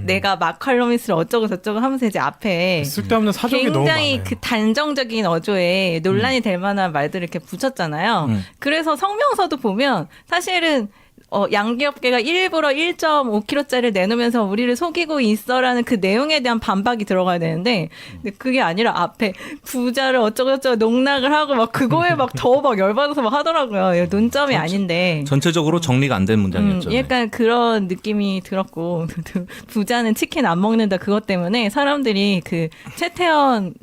Speaker 4: 내가 마칼로미스를 어쩌고 저쩌고 하면서 이제 앞에
Speaker 2: 쓸데없는 사정이 너무
Speaker 4: 굉장히
Speaker 2: 많아요.
Speaker 4: 그 단정적인 어조에 논란이 될 만한 말들을 이렇게 붙였잖아요. 그래서 성명서도 보면 사실은 양기업계가 일부러 1.5kg짜리를 내놓으면서 우리를 속이고 있어라는 그 내용에 대한 반박이 들어가야 되는데 근데 그게 아니라 앞에 부자를 어쩌고저쩌고 농락을 하고 막 그거에 막 더 막 열받아서 막 하더라고요. 이거 논점이 아닌데.
Speaker 1: 전체적으로 정리가 안 된 문장이었죠.
Speaker 4: 약간 그런 느낌이 들었고 부자는 치킨 안 먹는다 그것 때문에 사람들이 그 최태원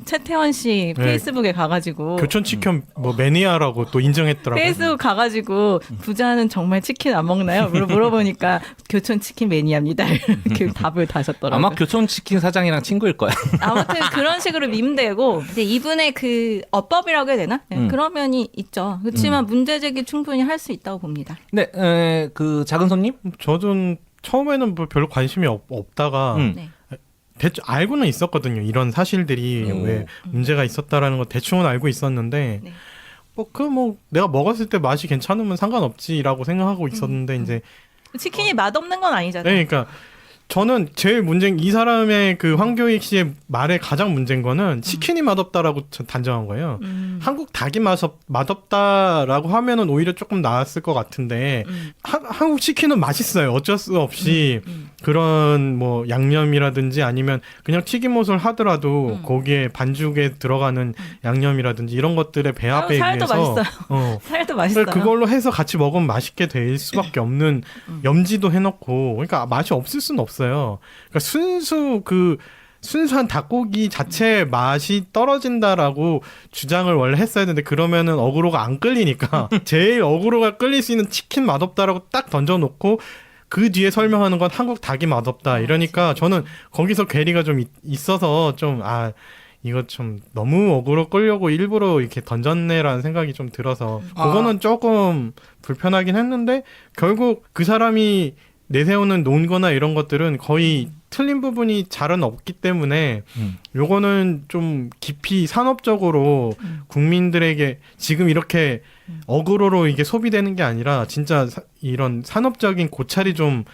Speaker 4: 씨
Speaker 2: 네.
Speaker 4: 페이스북에 가가지고
Speaker 2: 교촌 치킨 뭐 매니아라고 또 인정했더라고요.
Speaker 4: 페이스북 가가지고 부자는 정말 치킨 안 먹나요? 물어보니까 교촌 치킨 매니아입니다. 이렇게 답을 다셨더라고요.
Speaker 1: 아마 교촌치킨 사장이랑 친구일 거야.
Speaker 4: 아무튼 그런 식으로 밈되고 이제 이분의 그 어법이라고 해야 되나? 네, 그런 면이 있죠. 그렇지만 문제 제기 충분히 할 수 있다고 봅니다.
Speaker 1: 네, 그 작은 손님?
Speaker 2: 저는 처음에는 뭐 별로 관심이 없다가
Speaker 4: 네.
Speaker 2: 대충 알고는 있었거든요. 이런 사실들이 왜 문제가 있었다라는 거 대충은 알고 있었는데
Speaker 4: 네.
Speaker 2: 뭐 내가 먹었을 때 맛이 괜찮으면 상관없지라고 생각하고 있었는데 이제
Speaker 4: 치킨이 맛없는 건 아니잖아요.
Speaker 2: 네, 그러니까 저는 제일 문제인 이 사람의 그 황교익 씨의 말에 가장 문제인 거는 치킨이 맛없다라고 단정한 거예요. 한국 닭이 맛없다라고 하면은 오히려 조금 나았을 것 같은데 한국 치킨은 맛있어요. 어쩔 수 없이 그런 뭐 양념이라든지 아니면 그냥 튀김옷을 하더라도 거기에 반죽에 들어가는 양념이라든지 이런 것들의 배합에
Speaker 4: 살도
Speaker 2: 의해서
Speaker 4: 맛있어요. 살도 맛있어요.
Speaker 2: 그걸로 해서 같이 먹으면 맛있게 될 수밖에 없는 염지도 해놓고 그러니까 맛이 없을 수는 없어요. 그러니까 순수한 닭고기 자체의 맛이 떨어진다라고 주장을 원래 했어야 되는데 그러면은 어그로가 안 끌리니까 제일 어그로가 끌릴 수 있는 치킨 맛없다라고 딱 던져놓고 그 뒤에 설명하는 건 한국 닭이 맛없다 이러니까 저는 거기서 괴리가 좀 있어서 좀 이거 좀 너무 어그로 끌려고 일부러 이렇게 던졌네라는 생각이 좀 들어서 그거는 조금 불편하긴 했는데 결국 그 사람이 내세우는 논거나 이런 것들은 거의 틀린 부분이 잘은 없기 때문에 요거는 좀 깊이 산업적으로 국민들에게 지금 이렇게 어그로로 이게 소비되는 게 아니라 진짜 이런 산업적인 고찰이 좀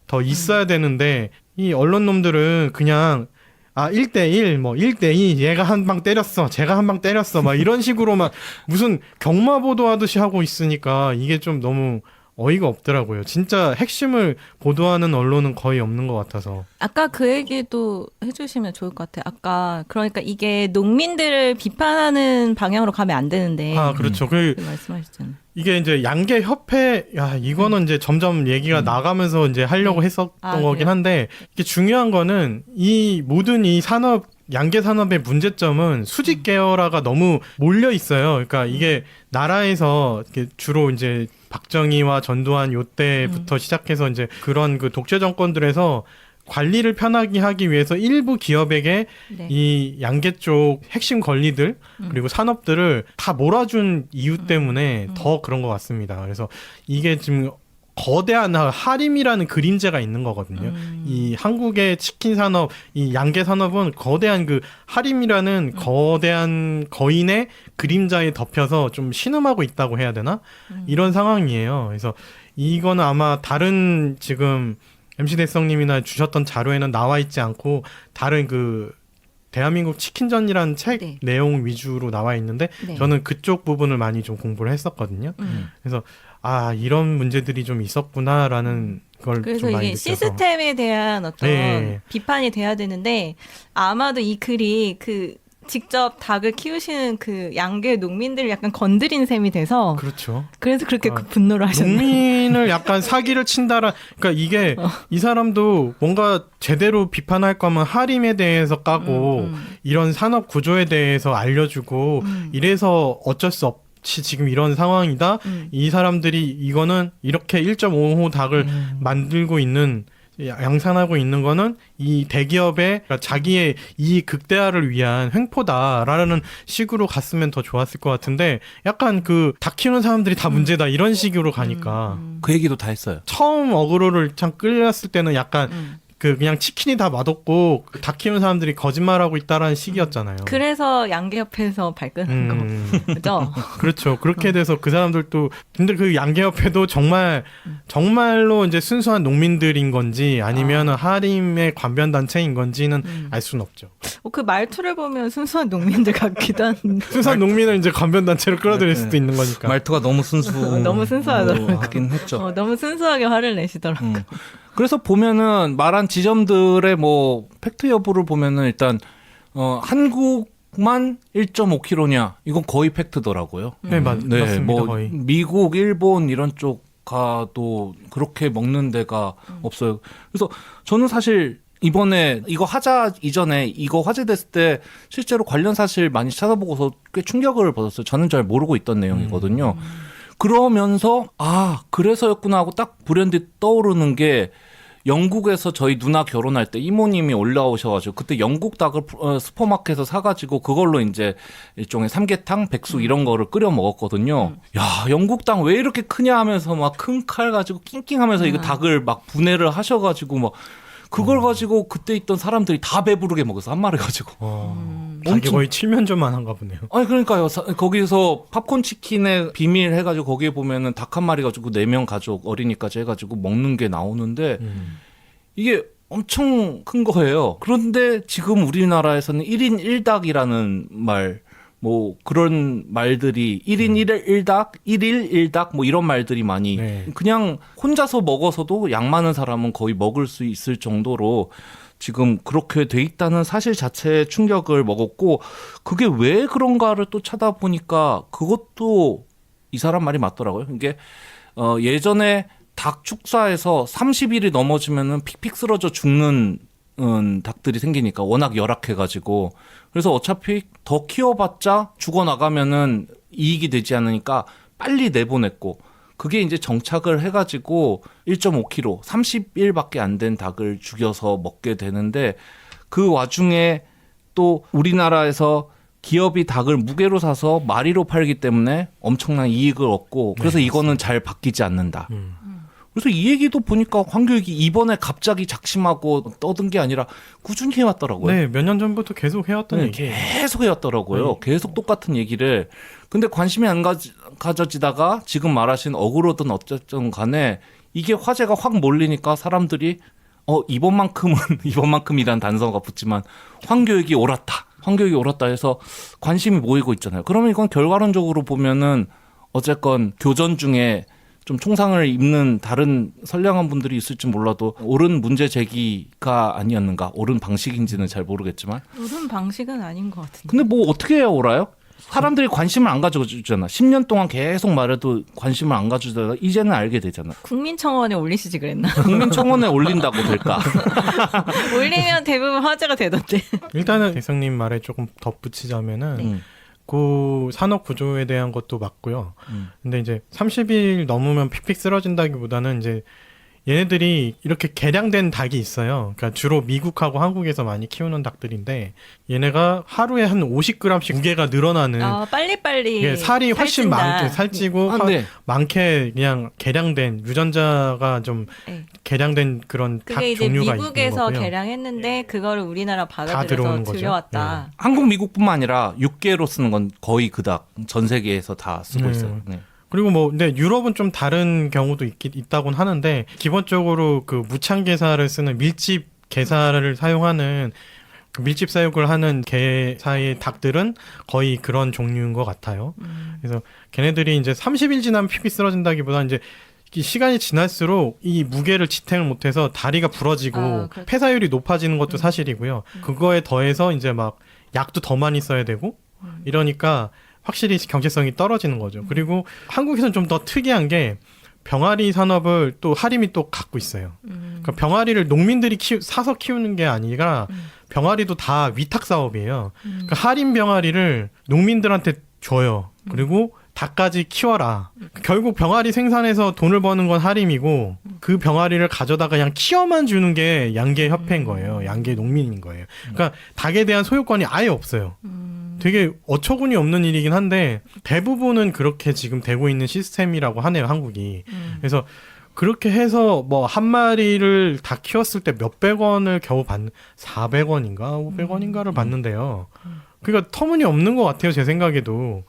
Speaker 2: 더 있어야 되는데 이 언론놈들은 그냥 1대1, 뭐 1대2, 얘가 한 방 때렸어, 제가 한 방 때렸어, 막 이런 식으로만 무슨 경마 보도하듯이 하고 있으니까 이게 좀 너무 어이가 없더라고요. 진짜 핵심을 보도하는 언론은 거의 없는 것 같아서.
Speaker 4: 아까 그 얘기도 해주시면 좋을 것 같아요. 아까 그러니까 이게 농민들을 비판하는 방향으로 가면 안 되는데.
Speaker 2: 그렇죠.
Speaker 4: 그 말씀하셨잖아요.
Speaker 2: 이게 이제 양계 협회, 이거는 이제 점점 얘기가 나가면서 이제 하려고 했었던 거긴
Speaker 4: 그래요?
Speaker 2: 한데, 이게 중요한 거는 이 모든 이 산업 양계 산업의 문제점은 수직 계열화가 너무 몰려 있어요. 그러니까 이게 나라에서 이렇게 주로 이제 박정희와 전두환 요때부터 시작해서 이제 그런 그 독재 정권들에서 관리를 편하게 하기 위해서 일부 기업에게
Speaker 4: 네.
Speaker 2: 이 양계 쪽 핵심 권리들 그리고 산업들을 다 몰아준 이유 때문에 더 그런 것 같습니다. 그래서 이게 지금 거대한 하림이라는 그림자가 있는 거거든요. 이 한국의 치킨 산업, 이 양계 산업은 거대한 그 하림이라는 거대한 거인의 그림자에 덮여서 좀 신음하고 있다고 해야 되나? 이런 상황이에요. 그래서 이거는 아마 다른 지금 MC 대성님이나 주셨던 자료에는 나와 있지 않고 다른 그 대한민국 치킨전이라는 책
Speaker 4: 네.
Speaker 2: 내용 위주로 나와 있는데
Speaker 4: 네.
Speaker 2: 저는 그쪽 부분을 많이 좀 공부를 했었거든요. 그래서 아 이런 문제들이 좀 있었구나라는 걸
Speaker 4: 그래서
Speaker 2: 좀 많이
Speaker 4: 이게
Speaker 2: 느껴서
Speaker 4: 시스템에 대한 어떤
Speaker 2: 네.
Speaker 4: 비판이 돼야 되는데 아마도 이 글이 그 직접 닭을 키우시는 그 양계 농민들을 약간 건드린 셈이 돼서
Speaker 2: 그렇죠.
Speaker 4: 그래서 그렇게 분노를 하셨나요?
Speaker 2: 농민을 약간 사기를 친다라. 그러니까 이게 이 사람도 뭔가 제대로 비판할 거면 하림에 대해서 까고 이런 산업 구조에 대해서 알려주고 이래서 어쩔 수 없이 지금 이런 상황이다. 이 사람들이 이거는 이렇게 1.5호 닭을 만들고 있는 양산하고 있는 거는 이 대기업의 그러니까 자기의 이익 극대화를 위한 횡포다라는 식으로 갔으면 더 좋았을 것 같은데 약간 그 닭 키우는 사람들이 다 문제다 이런 식으로 가니까
Speaker 1: 그 얘기도 다 했어요.
Speaker 2: 처음 어그로를 참 끌렸을 때는 약간 그냥 치킨이 다 맛없고 닭 키우는 사람들이 거짓말하고 있다라는 식이었잖아요.
Speaker 4: 그래서 양계협회에서 발끈한 거죠.
Speaker 2: 그렇죠. 그렇게 돼서 그 사람들도 근데 그 양계협회도 정말로 이제 순수한 농민들인 건지 아니면 하림의 관변 단체인 건지는 알 수는 없죠.
Speaker 4: 그 말투를 보면 순수한 농민들 같기도 한데
Speaker 2: 순수한 농민을 이제 관변 단체로 끌어들일 수도 있는 거니까.
Speaker 1: 말투가 너무
Speaker 4: 너무 순수하더라고요.
Speaker 1: 하긴 했죠.
Speaker 4: 너무 순수하게 화를 내시더라고요.
Speaker 1: 그래서 보면은 말한 지점들의 뭐 팩트 여부를 보면은 일단 한국만 1.5kg냐 이건 거의 팩트더라고요.
Speaker 2: 네, 맞습니다.
Speaker 1: 뭐
Speaker 2: 거의.
Speaker 1: 미국, 일본 이런 쪽 가도 그렇게 먹는 데가 없어요. 그래서 저는 사실 이번에 이거 하자 이전에 이거 화제됐을 때 실제로 관련 사실 많이 찾아보고서 꽤 충격을 받았어요. 저는 잘 모르고 있던 내용이거든요. 그러면서 아 그래서였구나 하고 딱 불현듯 떠오르는 게 영국에서 저희 누나 결혼할 때 이모님이 올라오셔가지고 그때 영국 닭을 슈퍼마켓에서 사가지고 그걸로 이제 일종의 삼계탕, 백숙 이런 거를 끓여 먹었거든요. 야 영국 닭 왜 이렇게 크냐 하면서 막 큰 칼 가지고 낑낑하면서 이거 닭을 막 분해를 하셔가지고 막 그걸 가지고 그때 있던 사람들이 다 배부르게 먹어서 한 마리 가지고.
Speaker 2: 닭이 거의 칠면조만 한가 보네요.
Speaker 1: 아니 그러니까요. 거기서 팝콘 치킨에 비밀 해가지고 거기에 보면은 닭 한 마리 가지고 4명 가족 어린이까지 해가지고 먹는 게 나오는데 이게 엄청 큰 거예요. 그런데 지금 우리나라에서는 1인 1닭이라는 말, 뭐 그런 말들이 1인 1닭, 1일 1닭 뭐 이런 말들이 많이
Speaker 2: 네.
Speaker 1: 그냥 혼자서 먹어서도 양 많은 사람은 거의 먹을 수 있을 정도로 지금 그렇게 돼 있다는 사실 자체에 충격을 먹었고 그게 왜 그런가를 또 찾아보니까 그것도 이 사람 말이 맞더라고요. 이게 예전에 닭 축사에서 30일이 넘어지면은 픽픽 쓰러져 죽는 닭들이 생기니까 워낙 열악해가지고 그래서 어차피 더 키워봤자 죽어나가면은 이익이 되지 않으니까 빨리 내보냈고 그게 이제 정착을 해가지고 1.5kg 30일밖에 안 된 닭을 죽여서 먹게 되는데 그 와중에 또 우리나라에서 기업이 닭을 무게로 사서 마리로 팔기 때문에 엄청난 이익을 얻고 그래서
Speaker 2: 네,
Speaker 1: 이거는 잘 바뀌지 않는다. 그래서 이 얘기도 보니까 황교익이 이번에 갑자기 작심하고 떠든 게 아니라 꾸준히 해왔더라고요.
Speaker 2: 네, 몇 년 전부터 계속 해왔던 얘기예요.
Speaker 1: 계속 해왔더라고요. 계속 똑같은 얘기를. 근데 관심이 안 가져지다가 지금 말하신 어그로든 어쨌든 간에 이게 화제가 확 몰리니까 사람들이 이번만큼이란 단서가 붙지만 황교익이 옳았다. 황교익이 옳았다 해서 관심이 모이고 있잖아요. 그러면 이건 결과론적으로 보면은 어쨌건 교전 중에 좀 총상을 입는 다른 선량한 분들이 있을지 몰라도 옳은 문제 제기가 아니었는가 옳은 방식인지는 잘 모르겠지만
Speaker 4: 옳은 방식은 아닌 것 같은데.
Speaker 1: 근데 뭐 어떻게 해야 옳아요? 사람들이 관심을 안 가져주잖아. 10년 동안 계속 말해도 관심을 안 가져주다가 이제는 알게 되잖아.
Speaker 4: 국민청원에 올리시지 그랬나?
Speaker 1: 국민청원에 올린다고 될까?
Speaker 4: 올리면 대부분 화제가 되던데.
Speaker 2: 일단은 대성님 말에 조금 덧붙이자면은
Speaker 4: 네.
Speaker 2: 그 산업 구조에 대한 것도 맞고요. 근데 이제 30일 넘으면 픽픽 쓰러진다기보다는 이제 얘네들이 이렇게 개량된 닭이 있어요. 그러니까 주로 미국하고 한국에서 많이 키우는 닭들인데 얘네가 하루에 한 50g씩 무게가 늘어나는
Speaker 4: 빨리빨리
Speaker 2: 예, 살이 훨씬 많게 살찌고
Speaker 1: 네.
Speaker 2: 많게 그냥 개량된 유전자가 좀
Speaker 4: 네.
Speaker 2: 개량된 그런 닭
Speaker 4: 그게 이제
Speaker 2: 종류가
Speaker 4: 미국에서
Speaker 2: 있는 거고요.
Speaker 4: 개량했는데 그거를 우리나라
Speaker 2: 다
Speaker 4: 받아들여서
Speaker 2: 들어오는 거죠.
Speaker 4: 들여왔다.
Speaker 1: 한국, 미국뿐만 아니라 육계로 쓰는 건 거의 그닥 전 세계에서 다 쓰고 있어요. 네.
Speaker 2: 그리고 뭐 근데 유럽은 좀 다른 경우도 있다곤 하는데 기본적으로 그 무창게사를 쓰는 밀집 게사를 사용하는 그 밀집 사육을 하는 게사의 닭들은 거의 그런 종류인 것 같아요. 그래서 걔네들이 이제 30일 지나면 피피 쓰러진다기보다 이제 이 시간이 지날수록 이 무게를 지탱을 못해서 다리가 부러지고
Speaker 4: 그렇죠.
Speaker 2: 폐사율이 높아지는 것도 사실이고요. 그거에 더해서 이제 막 약도 더 많이 써야 되고 이러니까 확실히 경제성이 떨어지는 거죠. 그리고 한국에서는 좀 더 특이한 게 병아리 산업을 또 하림이 또 갖고 있어요. 그러니까 병아리를 농민들이 사서 키우는 게 아니라 병아리도 다 위탁 사업이에요. 그러니까 하림 병아리를 농민들한테 줘요. 그리고 닭까지 키워라. 결국 병아리 생산해서 돈을 버는 건 하림이고 그 병아리를 가져다가 그냥 키워만 주는 게 양계협회인 거예요. 양계 농민인 거예요. 그러니까 닭에 대한 소유권이 아예 없어요. 되게 어처구니 없는 일이긴 한데 대부분은 그렇게 지금 되고 있는 시스템이라고 하네요, 한국이. 그래서 그렇게 해서 뭐 한 마리를 다 키웠을 때 몇백 원을 겨우 400원인가 500원인가를 받는데요. 그러니까 터무니없는 것 같아요, 제 생각에도.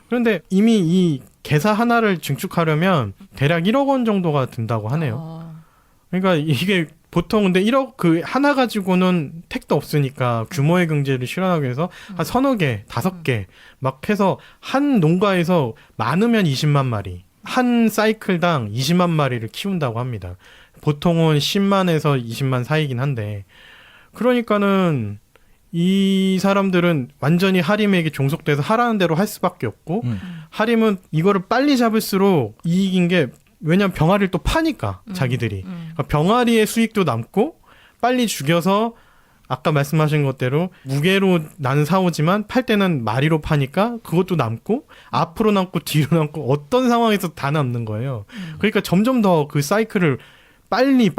Speaker 2: 그런데 이미 이 게사 하나를 증축하려면 대략 1억 원 정도가 든다고 하네요. 그러니까 이게 보통 근데 1억 그 하나 가지고는 택도 없으니까 규모의 경제를 실현하기 위해서 한 서너 개, 5개 막 해서 한 농가에서 많으면 20만 마리, 한 사이클당 20만 마리를 키운다고 합니다. 보통은 10만에서 20만 사이긴 한데 그러니까는 이 사람들은 완전히 하림에게 종속돼서 하라는 대로 할 수밖에 없고 하림은 이거를 빨리 잡을수록 이익인 게 왜냐면 병아리를 또 파니까 자기들이 그러니까 병아리의 수익도 남고 빨리 죽여서 아까 말씀하신 것대로 무게로 나는 사오지만 팔 때는 마리로 파니까 그것도 남고 앞으로 남고 뒤로 남고 어떤 상황에서 다 남는 거예요. 그러니까 점점 더 그 사이클을 빨리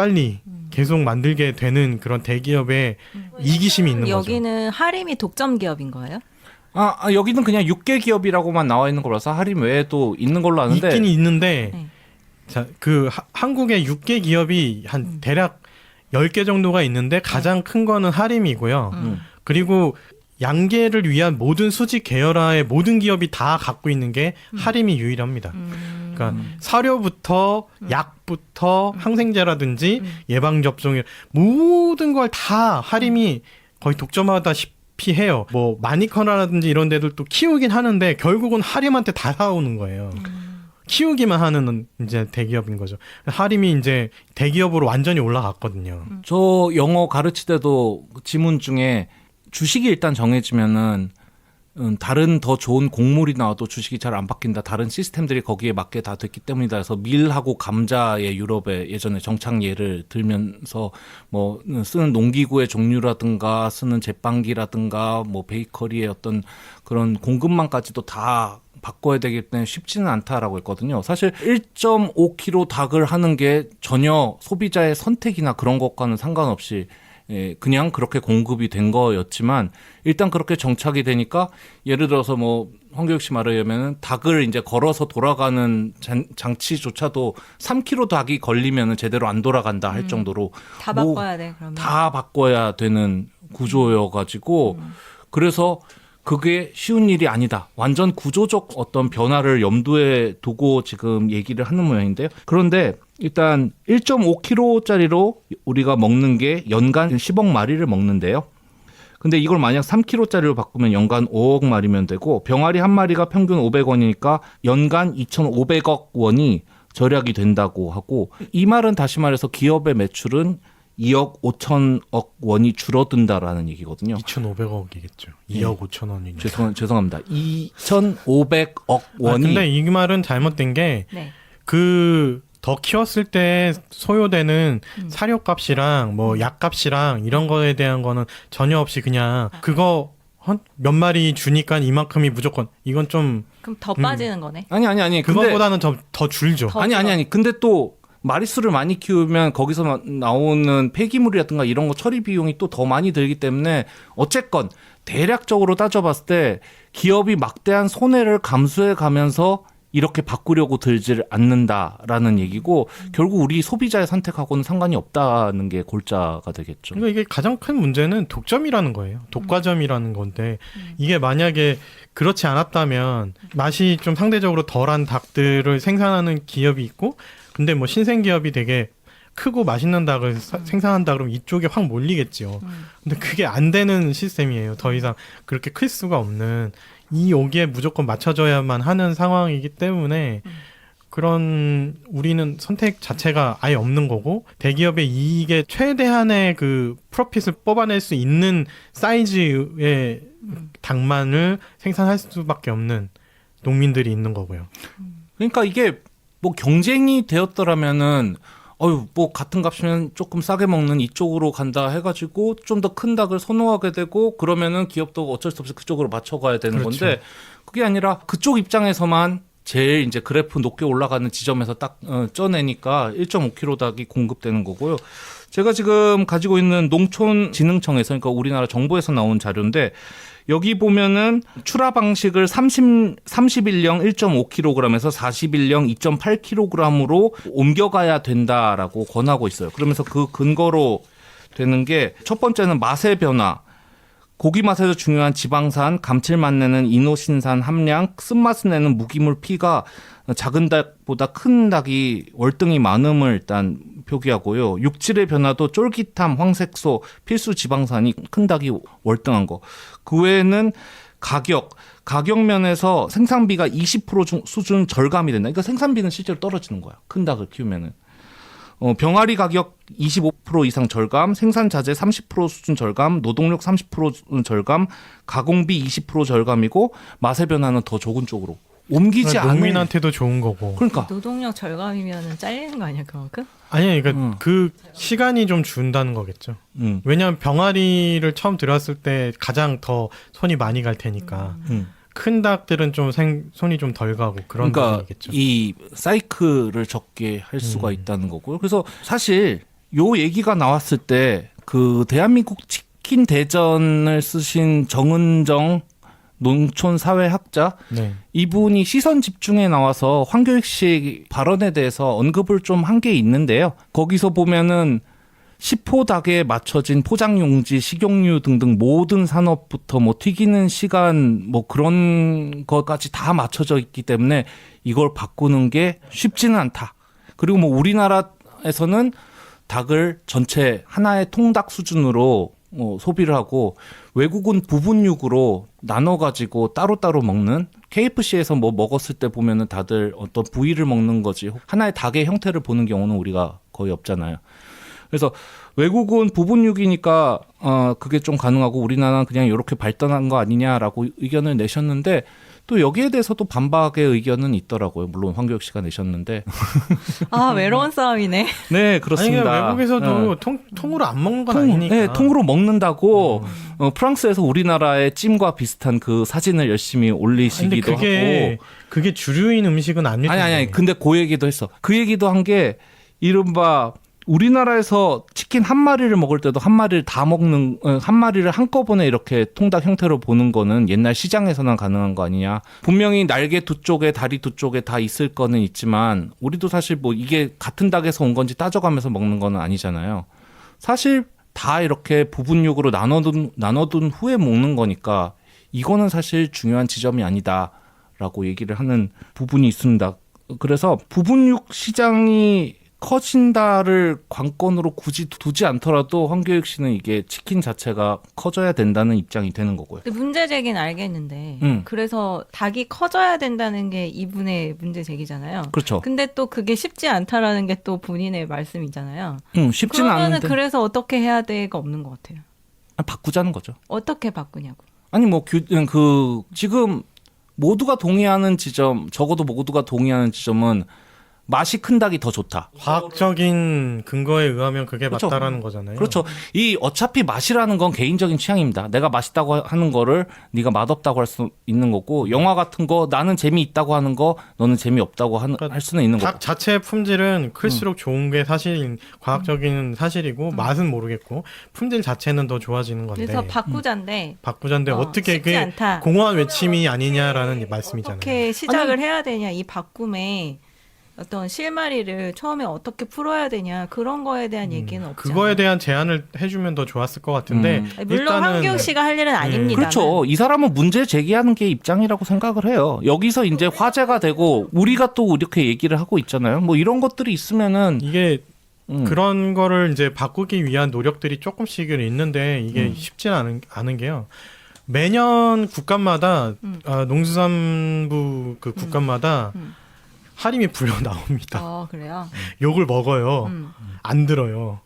Speaker 2: 계속 만들게 되는 그런 대기업의 이기심이 있는 거죠.
Speaker 4: 여기는 하림이 독점 기업인 거예요?
Speaker 1: 여기는 그냥 육계 기업이라고만 나와 있는 거라서 하림 외에도 있는 걸로 아는데
Speaker 2: 있긴 있는데
Speaker 4: 네.
Speaker 2: 자, 그 한국의 6개 기업이 한 대략 10개 정도가 있는데 가장 큰 거는 하림이고요. 그리고 양계를 위한 모든 수직 계열화의 모든 기업이 다 갖고 있는 게 하림이 유일합니다. 그러니까 사료부터 약부터 항생제라든지 예방접종 모든 걸 다 하림이 거의 독점하다시피 해요. 뭐 마니커라든지 이런 데들도 키우긴 하는데 결국은 하림한테 다 사오는 거예요. 키우기만 하는 이제 대기업인 거죠. 하림이 이제 대기업으로 완전히 올라갔거든요.
Speaker 1: 저 영어 가르칠 때도 지문 중에 주식이 일단 정해지면은 다른 더 좋은 곡물이 나와도 주식이 잘 안 바뀐다. 다른 시스템들이 거기에 맞게 다 됐기 때문이다. 해서 밀하고 감자의 유럽의 예전에 정착 예를 들면서 뭐 쓰는 농기구의 종류라든가 쓰는 제빵기라든가 뭐 베이커리의 어떤 그런 공급망까지도 다 바꿔야 되기 때문에 쉽지는 않다라고 했거든요. 사실 1.5kg 닭을 하는 게 전혀 소비자의 선택이나 그런 것과는 상관없이 그냥 그렇게 공급이 된 거였지만 일단 그렇게 정착이 되니까 예를 들어서 뭐 황교익 씨 말에 의하면 닭을 이제 걸어서 돌아가는 장치조차도 3kg 닭이 걸리면 제대로 안 돌아간다 할 정도로
Speaker 4: 다 바꿔야 돼, 그러면.
Speaker 1: 다 바꿔야 되는 구조여가지고 그래서 그게 쉬운 일이 아니다. 완전 구조적 어떤 변화를 염두에 두고 지금 얘기를 하는 모양인데요. 그런데 일단 1.5kg짜리로 우리가 먹는 게 연간 10억 마리를 먹는데요. 근데 이걸 만약 3kg짜리로 바꾸면 연간 5억 마리면 되고 병아리 한 마리가 평균 500원이니까 연간 2,500억 원이 절약이 된다고 하고 이 말은 다시 말해서 기업의 매출은 2억 5천억 원이 줄어든다라는 얘기거든요.
Speaker 2: 2,500억이겠죠. 2억 5천 원이니까.
Speaker 1: 죄송합니다. 2,500억 원이.
Speaker 2: 근데 이 말은 잘못된 게
Speaker 4: 네.
Speaker 2: 더 키웠을 때 소요되는 사료값이랑 뭐 약값이랑 이런 거에 대한 거는 전혀 없이 그냥 그거 몇 마리 주니까 이만큼이 무조건 이건 좀
Speaker 4: 그럼 더 빠지는 거네.
Speaker 1: 아니.
Speaker 2: 그거보다는 더 줄죠.
Speaker 4: 더
Speaker 1: 아니. 근데 또 마리수를 많이 키우면 거기서 나오는 폐기물이라든가 이런 거 처리 비용이 또 더 많이 들기 때문에 어쨌건 대략적으로 따져봤을 때 기업이 막대한 손해를 감수해 가면서 이렇게 바꾸려고 들지를 않는다라는 얘기고 결국 우리 소비자의 선택하고는 상관이 없다는 게 골자가 되겠죠.
Speaker 2: 그러니까 이게 가장 큰 문제는 독점이라는 거예요. 독과점이라는 건데 이게 만약에 그렇지 않았다면 맛이 좀 상대적으로 덜한 닭들을 생산하는 기업이 있고 근데 뭐 신생 기업이 되게 크고 맛있는 닭을 생산한다 그러면 이쪽에 확 몰리겠죠. 근데 그게 안 되는 시스템이에요. 더 이상 그렇게 클 수가 없는 여기에 무조건 맞춰줘야만 하는 상황이기 때문에 그런 우리는 선택 자체가 아예 없는 거고 대기업의 이익의 최대한의 그 프로핏을 뽑아낼 수 있는 사이즈의 닭만을 생산할 수밖에 없는 농민들이 있는 거고요.
Speaker 1: 그러니까 이게 뭐 경쟁이 되었더라면은 뭐 같은 값이면 조금 싸게 먹는 이쪽으로 간다 해가지고 좀 더 큰 닭을 선호하게 되고 그러면은 기업도 어쩔 수 없이 그쪽으로 맞춰가야 되는
Speaker 2: 그렇죠.
Speaker 1: 건데 그게 아니라 그쪽 입장에서만 제일 이제 그래프 높게 올라가는 지점에서 딱 쪄내니까 1.5kg 닭이 공급되는 거고요. 제가 지금 가지고 있는 농촌진흥청에서 그러니까 우리나라 정부에서 나온 자료인데 여기 보면은 출하 방식을 31령 1.5kg에서 41령 2.8kg으로 옮겨가야 된다라고 권하고 있어요. 그러면서 그 근거로 되는 게 첫 번째는 맛의 변화, 고기 맛에서 중요한 지방산, 감칠맛 내는 이노신산 함량, 쓴맛을 내는 무기물 피가 작은 닭보다 큰 닭이 월등히 많음을 일단 표기하고요. 육질의 변화도 쫄깃함, 황색소, 필수 지방산이 큰 닭이 월등한 거. 그 외에는 가격 면에서 생산비가 20% 수준 절감이 된다. 그러니까 생산비는 실제로 떨어지는 거야. 큰 닭을 키우면은. 병아리 가격 25% 이상 절감, 생산 자재 30% 수준 절감, 노동력 30% 절감, 가공비 20% 절감이고 맛의 변화는 더 적은 쪽으로 옮기지 않는.
Speaker 2: 농민한테도 좋은 거고.
Speaker 1: 그러니까
Speaker 4: 노동력 절감이면 잘리는 거 아니야 그만큼?
Speaker 2: 아니 그러니까 그 시간이 좀 준다는 거겠죠.
Speaker 1: 음.
Speaker 2: 왜냐하면 병아리를 처음 들어왔을 때 가장 더 손이 많이 갈 테니까 큰 닭들은 좀 손이 좀 덜 가고 그런
Speaker 1: 그러니까
Speaker 2: 거겠죠.
Speaker 1: 이 사이클을 적게 할 수가 있다는 거고요. 그래서 사실 요 얘기가 나왔을 때 그 대한민국 치킨 대전을 쓰신 정은정 농촌사회학자
Speaker 2: 네.
Speaker 1: 이분이 시선 집중에 나와서 황교익 발언에 대해서 언급을 좀 한 게 있는데요. 거기서 보면은 시포닭에 맞춰진 포장용지, 식용유 등등 모든 산업부터 뭐 튀기는 시간 뭐 그런 것까지 다 맞춰져 있기 때문에 이걸 바꾸는 게 쉽지는 않다. 그리고 뭐 우리나라에서는 닭을 전체 하나의 통닭 수준으로 소비를 하고 외국은 부분육으로 나눠가지고 따로따로 먹는 KFC에서 뭐 먹었을 때 보면은 다들 어떤 부위를 먹는 거지 하나의 닭의 형태를 보는 경우는 우리가 거의 없잖아요. 그래서 외국은 부분육이니까 그게 좀 가능하고 우리나라는 그냥 이렇게 발전한 거 아니냐라고 의견을 내셨는데 또 여기에 대해서도 반박의 의견은 있더라고요. 물론 황교익 씨가 내셨는데.
Speaker 4: 아 외로운 싸움이네.
Speaker 1: 네, 그렇습니다.
Speaker 2: 아니, 외국에서도
Speaker 1: 네.
Speaker 2: 통으로 안 먹는 건 아니니까.
Speaker 1: 네, 통으로 먹는다고 프랑스에서 우리나라의 찜과 비슷한 그 사진을 열심히 올리시기도 하고.
Speaker 2: 그게 주류인 음식은 아닐 텐데.
Speaker 1: 아니. 근데 그 얘기도 했어. 그 얘기도 한 게 이른바 우리나라에서 치킨 한 마리를 먹을 때도 한 마리를 한 마리를 한꺼번에 이렇게 통닭 형태로 보는 거는 옛날 시장에서나 가능한 거 아니냐. 분명히 날개 두 쪽에 다리 두 쪽에 다 있을 거는 있지만 우리도 사실 뭐 이게 같은 닭에서 온 건지 따져가면서 먹는 거는 아니잖아요. 사실 다 이렇게 부분육으로 나눠둔 후에 먹는 거니까 이거는 사실 중요한 지점이 아니다라고 얘기를 하는 부분이 있습니다. 그래서 부분육 시장이 커진다를 관건으로 굳이 두지 않더라도 황교익 씨는 이게 치킨 자체가 커져야 된다는 입장이 되는 거고요.
Speaker 4: 근데 문제 제기는 알겠는데
Speaker 1: 음.
Speaker 4: 그래서 닭이 커져야 된다는 게 이분의 문제 제기잖아요.
Speaker 1: 그렇죠.
Speaker 4: 근데 또 그게 쉽지 않다라는 게 또 본인의 말씀이잖아요.
Speaker 1: 쉽지는
Speaker 4: 그러면은
Speaker 1: 않은데
Speaker 4: 그래서 어떻게 해야 돼가 없는 것 같아요.
Speaker 1: 바꾸자는 거죠.
Speaker 4: 어떻게 바꾸냐고.
Speaker 1: 아니 뭐 지금 모두가 동의하는 지점, 적어도 모두가 동의하는 지점은 맛이 큰 닭이 더 좋다.
Speaker 2: 과학적인 근거에 의하면 그게
Speaker 1: 그렇죠.
Speaker 2: 맞다라는 거잖아요.
Speaker 1: 그렇죠. 이 어차피 맛이라는 건 개인적인 취향입니다. 내가 맛있다고 하는 거를 네가 맛없다고 할 수 있는 거고, 영화 같은 거 나는 재미있다고 하는 거 너는 재미없다고 할 수는 있는 거고.
Speaker 2: 닭 자체의 품질은 클수록 좋은 게 사실인 과학적인 사실이고 맛은 모르겠고 품질 자체는 더 좋아지는 건데.
Speaker 4: 그래서 바꾸자인데
Speaker 2: 바꾸자인데 어떻게
Speaker 4: 쉽지
Speaker 2: 그게
Speaker 4: 않다.
Speaker 2: 공허한 외침이 아니냐라는 말씀이잖아요.
Speaker 4: 어떻게 시작을 해야 되냐, 이 바꿈에 어떤 실마리를 처음에 어떻게 풀어야 되냐, 그런 거에 대한 얘기는 없죠.
Speaker 2: 그거에 대한 제안을 해주면 더 좋았을 것 같은데
Speaker 4: 물론
Speaker 2: 일단은
Speaker 4: 황교익 씨가 할 일은 아닙니다.
Speaker 1: 그렇죠. 이 사람은 문제 제기하는 게 입장이라고 생각을 해요. 여기서 이제 화제가 되고 우리가 또 이렇게 얘기를 하고 있잖아요. 뭐 이런 것들이 있으면은
Speaker 2: 이게 그런 거를 이제 바꾸기 위한 노력들이 조금씩은 있는데 이게 쉽지는 않은 게요. 매년 국감마다 농수산부 그 국감마다 할인이 불려 나옵니다.
Speaker 4: 그래요?
Speaker 2: 욕을 먹어요. 안 들어요.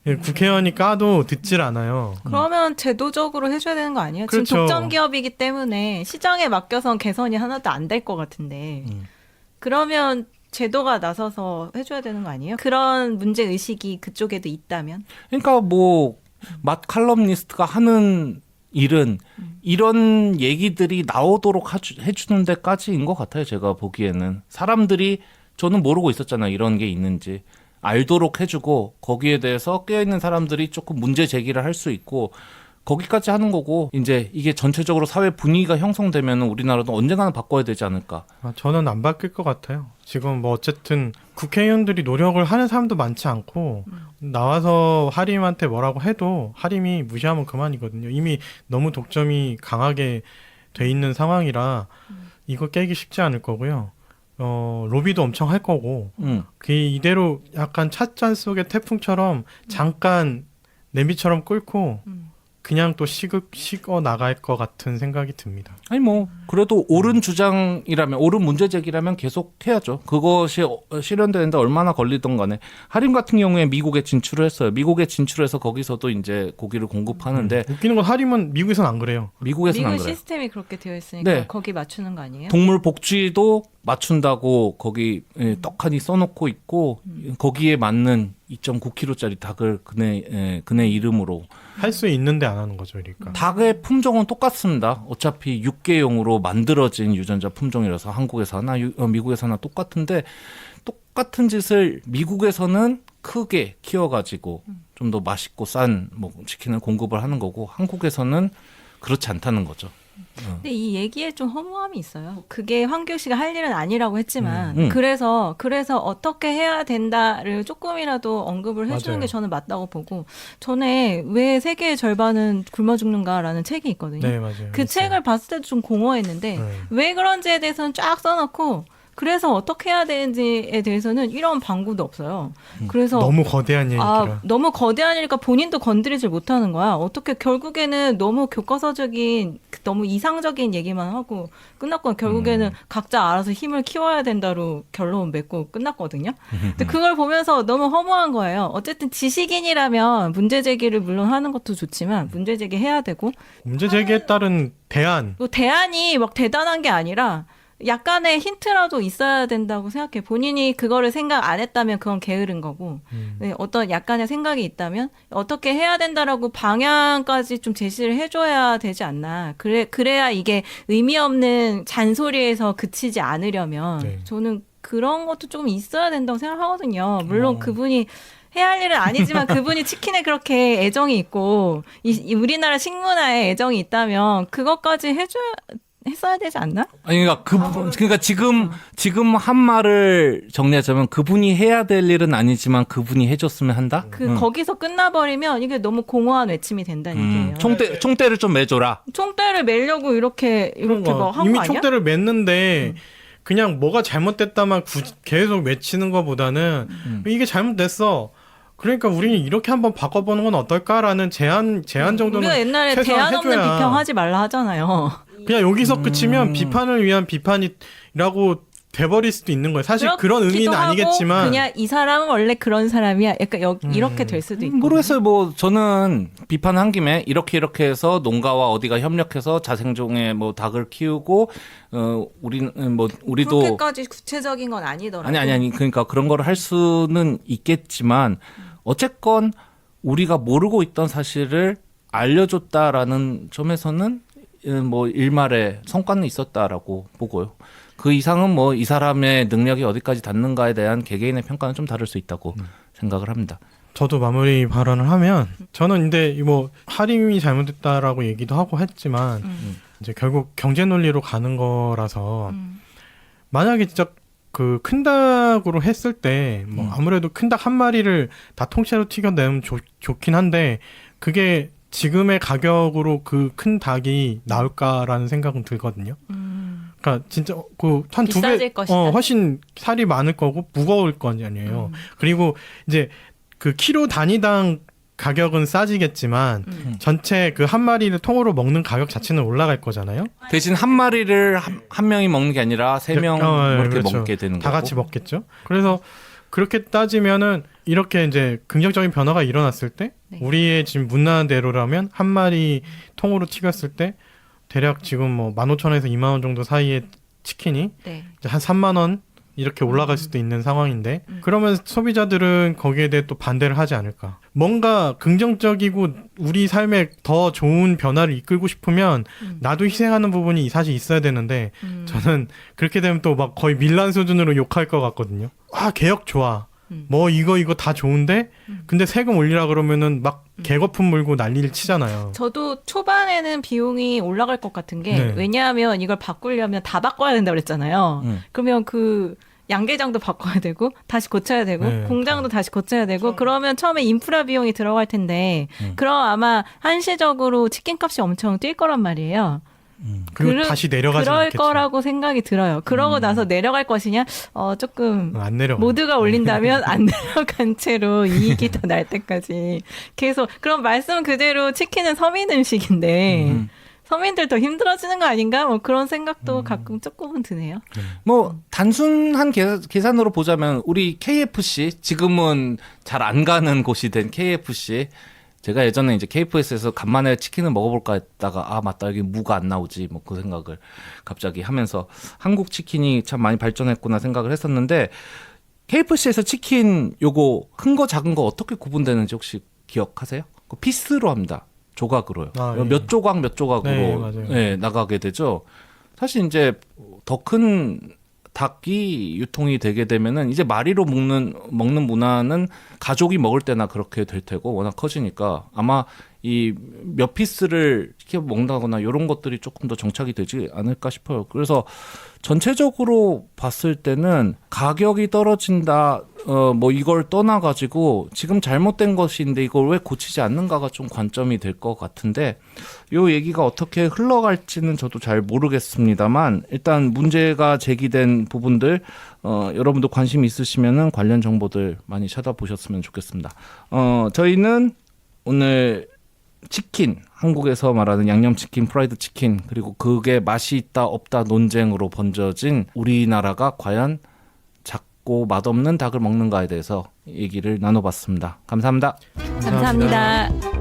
Speaker 2: 국회의원이 까도 듣질 않아요.
Speaker 4: 그러면 제도적으로 해줘야 되는 거 아니에요?
Speaker 2: 그렇죠.
Speaker 4: 지금 독점 기업이기 때문에 시장에 맡겨선 개선이 하나도 안 될 것 같은데 그러면 제도가 나서서 해줘야 되는 거 아니에요? 그런 문제 의식이 그쪽에도 있다면?
Speaker 1: 그러니까 뭐 맛 칼럼니스트가 하는 일은 이런 얘기들이 나오도록 해주는 데까지인 것 같아요. 제가 보기에는 사람들이, 저는 모르고 있었잖아요. 이런 게 있는지 알도록 해주고 거기에 대해서 깨어있는 사람들이 조금 문제 제기를 할 수 있고 거기까지 하는 거고, 이제 이게 전체적으로 사회 분위기가 형성되면 우리나라도 언젠가는 바꿔야 되지 않을까.
Speaker 2: 저는 안 바뀔 것 같아요. 지금 뭐 어쨌든 국회의원들이 노력을 하는 사람도 많지 않고 나와서 하림한테 뭐라고 해도 하림이 무시하면 그만이거든요. 이미 너무 독점이 강하게 돼 있는 상황이라 이거 깨기 쉽지 않을 거고요. 로비도 엄청 할 거고 그 이대로 약간 찻잔 속의 태풍처럼 잠깐 냄비처럼 끓고 그냥 또 식어 나갈 것 같은 생각이 듭니다.
Speaker 1: 아니 뭐 그래도 옳은 주장이라면, 옳은 문제 제기라면 계속 해야죠. 그것이 실현되는데 얼마나 걸리던 간에. 하림 같은 경우에 미국에 진출을 했어요. 미국에 진출해서 거기서도 이제 고기를 공급하는데
Speaker 2: 웃기는 건 하림은 미국에서는 안 그래요.
Speaker 1: 미국에서는 안
Speaker 4: 미국
Speaker 1: 그래요.
Speaker 4: 시스템이 그렇게 되어 있으니까
Speaker 1: 네.
Speaker 4: 거기 맞추는 거 아니에요?
Speaker 1: 동물 복지도 맞춘다고 거기 떡하니 써놓고 있고 거기에 맞는 2.9kg짜리 닭을 그네 이름으로.
Speaker 2: 할 수 있는데 안 하는 거죠, 그러니까.
Speaker 1: 닭의 품종은 똑같습니다. 어차피 육계용으로 만들어진 유전자 품종이라서 한국에서 하나 미국에서 하나 똑같은데, 똑같은 짓을 미국에서는 크게 키워가지고 좀 더 맛있고 싼 뭐 치킨을 공급을 하는 거고, 한국에서는 그렇지 않다는 거죠.
Speaker 4: 근데 이 얘기에 좀 허무함이 있어요. 그게 황교익 씨가 할 일은 아니라고 했지만 그래서 어떻게 해야 된다를 조금이라도 언급을 해주는
Speaker 2: 맞아요.
Speaker 4: 게 저는 맞다고 보고, 전에 왜 세계의 절반은 굶어 죽는가라는 책이 있거든요.
Speaker 2: 네, 맞아요.
Speaker 4: 그
Speaker 2: 있어요.
Speaker 4: 책을 봤을 때도 좀 공허했는데 왜 그런지에 대해서는 쫙 써놓고, 그래서 어떻게 해야 되는지에 대해서는 이런 방구도 없어요. 그래서
Speaker 2: 너무 거대한 얘기라.
Speaker 4: 너무 거대하니까 본인도 건드리질 못하는 거야. 어떻게 결국에는 너무 교과서적인, 너무 이상적인 얘기만 하고 끝났고, 결국에는 각자 알아서 힘을 키워야 된다로 결론 맺고 끝났거든요. 근데 그걸 보면서 너무 허무한 거예요. 어쨌든 지식인이라면 문제 제기를 물론 하는 것도 좋지만 문제 제기해야 되고,
Speaker 2: 문제 제기에 따른 대안.
Speaker 4: 뭐 대안이 막 대단한 게 아니라 약간의 힌트라도 있어야 된다고 생각해. 본인이 그거를 생각 안 했다면 그건 게으른 거고, 네, 어떤 약간의 생각이 있다면 어떻게 해야 된다라고 방향까지 좀 제시를 해줘야 되지 않나. 그래야 이게 의미 없는 잔소리에서 그치지 않으려면
Speaker 2: 네.
Speaker 4: 저는 그런 것도 조금 있어야 된다고 생각하거든요. 물론 그분이 해야 할 일은 아니지만 그분이 치킨에 그렇게 애정이 있고 이 우리나라 식문화에 애정이 있다면 그것까지 했어야 되지 않나?
Speaker 1: 아니, 그러니까 지금 한 말을 정리하자면, 그분이 해야 될 일은 아니지만 그분이 해줬으면 한다.
Speaker 4: 거기서 끝나버리면 이게 너무 공허한 외침이 된다는 얘기예요.
Speaker 1: 총대를 좀 매줘라.
Speaker 4: 총대를 매려고 이렇게 막 한
Speaker 2: 이미
Speaker 4: 거 아니야?
Speaker 2: 총대를 맸는데 그냥 뭐가 잘못됐다만 계속 외치는 것보다는 이게 잘못됐어. 그러니까 우리는 이렇게 한번 바꿔보는 건 어떨까라는 제안 정도는
Speaker 4: 우리가 옛날에
Speaker 2: 최소한
Speaker 4: 대안 없는
Speaker 2: 해줘야.
Speaker 4: 비평하지 말라 하잖아요.
Speaker 2: 그냥 여기서 그치면 비판을 위한 비판이라고 돼버릴 수도 있는 거예요. 사실 그런 의미는
Speaker 4: 그렇기도 하고
Speaker 2: 아니겠지만
Speaker 4: 그냥 이 사람은 원래 그런 사람이야. 약간 이렇게 될 수도 있고.
Speaker 1: 모르겠어요. 뭐 저는 비판한 김에 이렇게 해서 농가와 어디가 협력해서 자생종에 뭐 닭을 키우고 우리는 뭐 우리도
Speaker 4: 그렇게까지 구체적인 건 아니더라고요.
Speaker 1: 아니 그러니까 그런 걸 할 수는 있겠지만 어쨌건 우리가 모르고 있던 사실을 알려줬다라는 점에서는 뭐 일말의 성과는 있었다라고 보고요. 그 이상은 뭐 이 사람의 능력이 어디까지 닿는가에 대한 개개인의 평가는 좀 다를 수 있다고 생각을 합니다.
Speaker 2: 저도 마무리 발언을 하면 저는 근데 뭐 하림이 잘못됐다라고 얘기도 하고 했지만 이제 결국 경제 논리로 가는 거라서 만약에 진짜 그 큰 닭으로 했을 때 뭐 아무래도 큰 닭 한 마리를 다 통째로 튀겨내면 좋긴 한데 그게 지금의 가격으로 그 큰 닭이 나올까라는 생각은 들거든요. 그러니까 진짜 그 한 두 배
Speaker 4: 비싸질 것이다.
Speaker 2: 훨씬 살이 많을 거고 무거울 거 아니에요. 그리고 이제 그 키로 단위당 가격은 싸지겠지만 전체 그 한 마리를 통으로 먹는 가격 자체는 올라갈 거잖아요.
Speaker 1: 대신 한 마리를 한 명이 먹는 게 아니라 세 명 이렇게
Speaker 2: 그렇죠.
Speaker 1: 먹게 되는
Speaker 2: 다
Speaker 1: 거고.
Speaker 2: 같이 먹겠죠. 그래서 그렇게 따지면은 이렇게 이제 긍정적인 변화가 일어났을 때
Speaker 4: 네.
Speaker 2: 우리의 지금 문화한 대로라면 한 마리 통으로 튀겼을 때 대략 지금 뭐 15,000원에서 2만 원 정도 사이의 치킨이
Speaker 4: 네.
Speaker 2: 이제 한 3만 원 이렇게 올라갈 수도 있는 상황인데 그러면 소비자들은 거기에 대해 또 반대를 하지 않을까. 뭔가 긍정적이고 우리 삶에 더 좋은 변화를 이끌고 싶으면 나도 희생하는 부분이 사실 있어야 되는데 저는 그렇게 되면 또 막 거의 밀란 수준으로 욕할 것 같거든요. 아 개혁 좋아. 뭐 이거 다 좋은데 근데 세금 올리라 그러면은 막 개거품 물고 난리를 치잖아요.
Speaker 4: 저도 초반에는 비용이 올라갈 것 같은 게
Speaker 2: 네.
Speaker 4: 왜냐하면 이걸 바꾸려면 다 바꿔야 된다고 그랬잖아요. 그러면 그 양계장도 바꿔야 되고 다시 고쳐야 되고
Speaker 2: 네,
Speaker 4: 공장도 다시 고쳐야 되고 그러면 처음에 인프라 비용이 들어갈 텐데 그럼 아마 한시적으로 치킨값이 엄청 뛸 거란 말이에요.
Speaker 2: 그리고 다시 내려가지
Speaker 4: 그럴
Speaker 2: 않겠죠.
Speaker 4: 거라고 생각이 들어요. 그러고 나서 내려갈 것이냐? 조금
Speaker 2: 안 내려가.
Speaker 4: 모두가 올린다면 안 내려간 채로 이익이 더 날 때까지 계속 그럼 말씀 그대로 치킨은 서민 음식인데 서민들 더 힘들어지는 거 아닌가? 뭐 그런 생각도 가끔 조금은 드네요.
Speaker 1: 뭐 단순한 계산으로 보자면 우리 KFC 지금은 잘 안 가는 곳이 된 KFC 제가 예전에 이제 KFS에서 간만에 치킨을 먹어볼까 했다가 아 맞다 여기 무가 안 나오지 뭐 그 생각을 갑자기 하면서 한국 치킨이 참 많이 발전했구나 생각을 했었는데 KFC에서 치킨 요거 큰 거 작은 거 어떻게 구분되는지 혹시 기억하세요? 그 피스로 합니다. 조각으로요.
Speaker 2: 예.
Speaker 1: 몇 조각 몇 조각으로
Speaker 2: 네, 맞아요.
Speaker 1: 예, 나가게 되죠. 사실 이제 더 큰 닭이 유통이 되게 되면은 이제 마리로 먹는 문화는 가족이 먹을 때나 그렇게 될 테고 워낙 커지니까 아마 이 몇 피스를 시켜 먹는다거나 이런 것들이 조금 더 정착이 되지 않을까 싶어요. 그래서 전체적으로 봤을 때는 가격이 떨어진다, 뭐 이걸 떠나가지고 지금 잘못된 것인데 이걸 왜 고치지 않는가가 좀 관점이 될 것 같은데 요 얘기가 어떻게 흘러갈지는 저도 잘 모르겠습니다만 일단 문제가 제기된 부분들 여러분도 관심 있으시면은 관련 정보들 많이 찾아보셨으면 좋겠습니다. 저희는 오늘 치킨, 한국에서 말하는 양념치킨, 프라이드 치킨, 그리고 그게 맛이 있다 없다 논쟁으로 번져진 우리나라가 과연 작고 맛없는 닭을 먹는가에 대해서 얘기를 나눠봤습니다. 감사합니다.
Speaker 4: 감사합니다.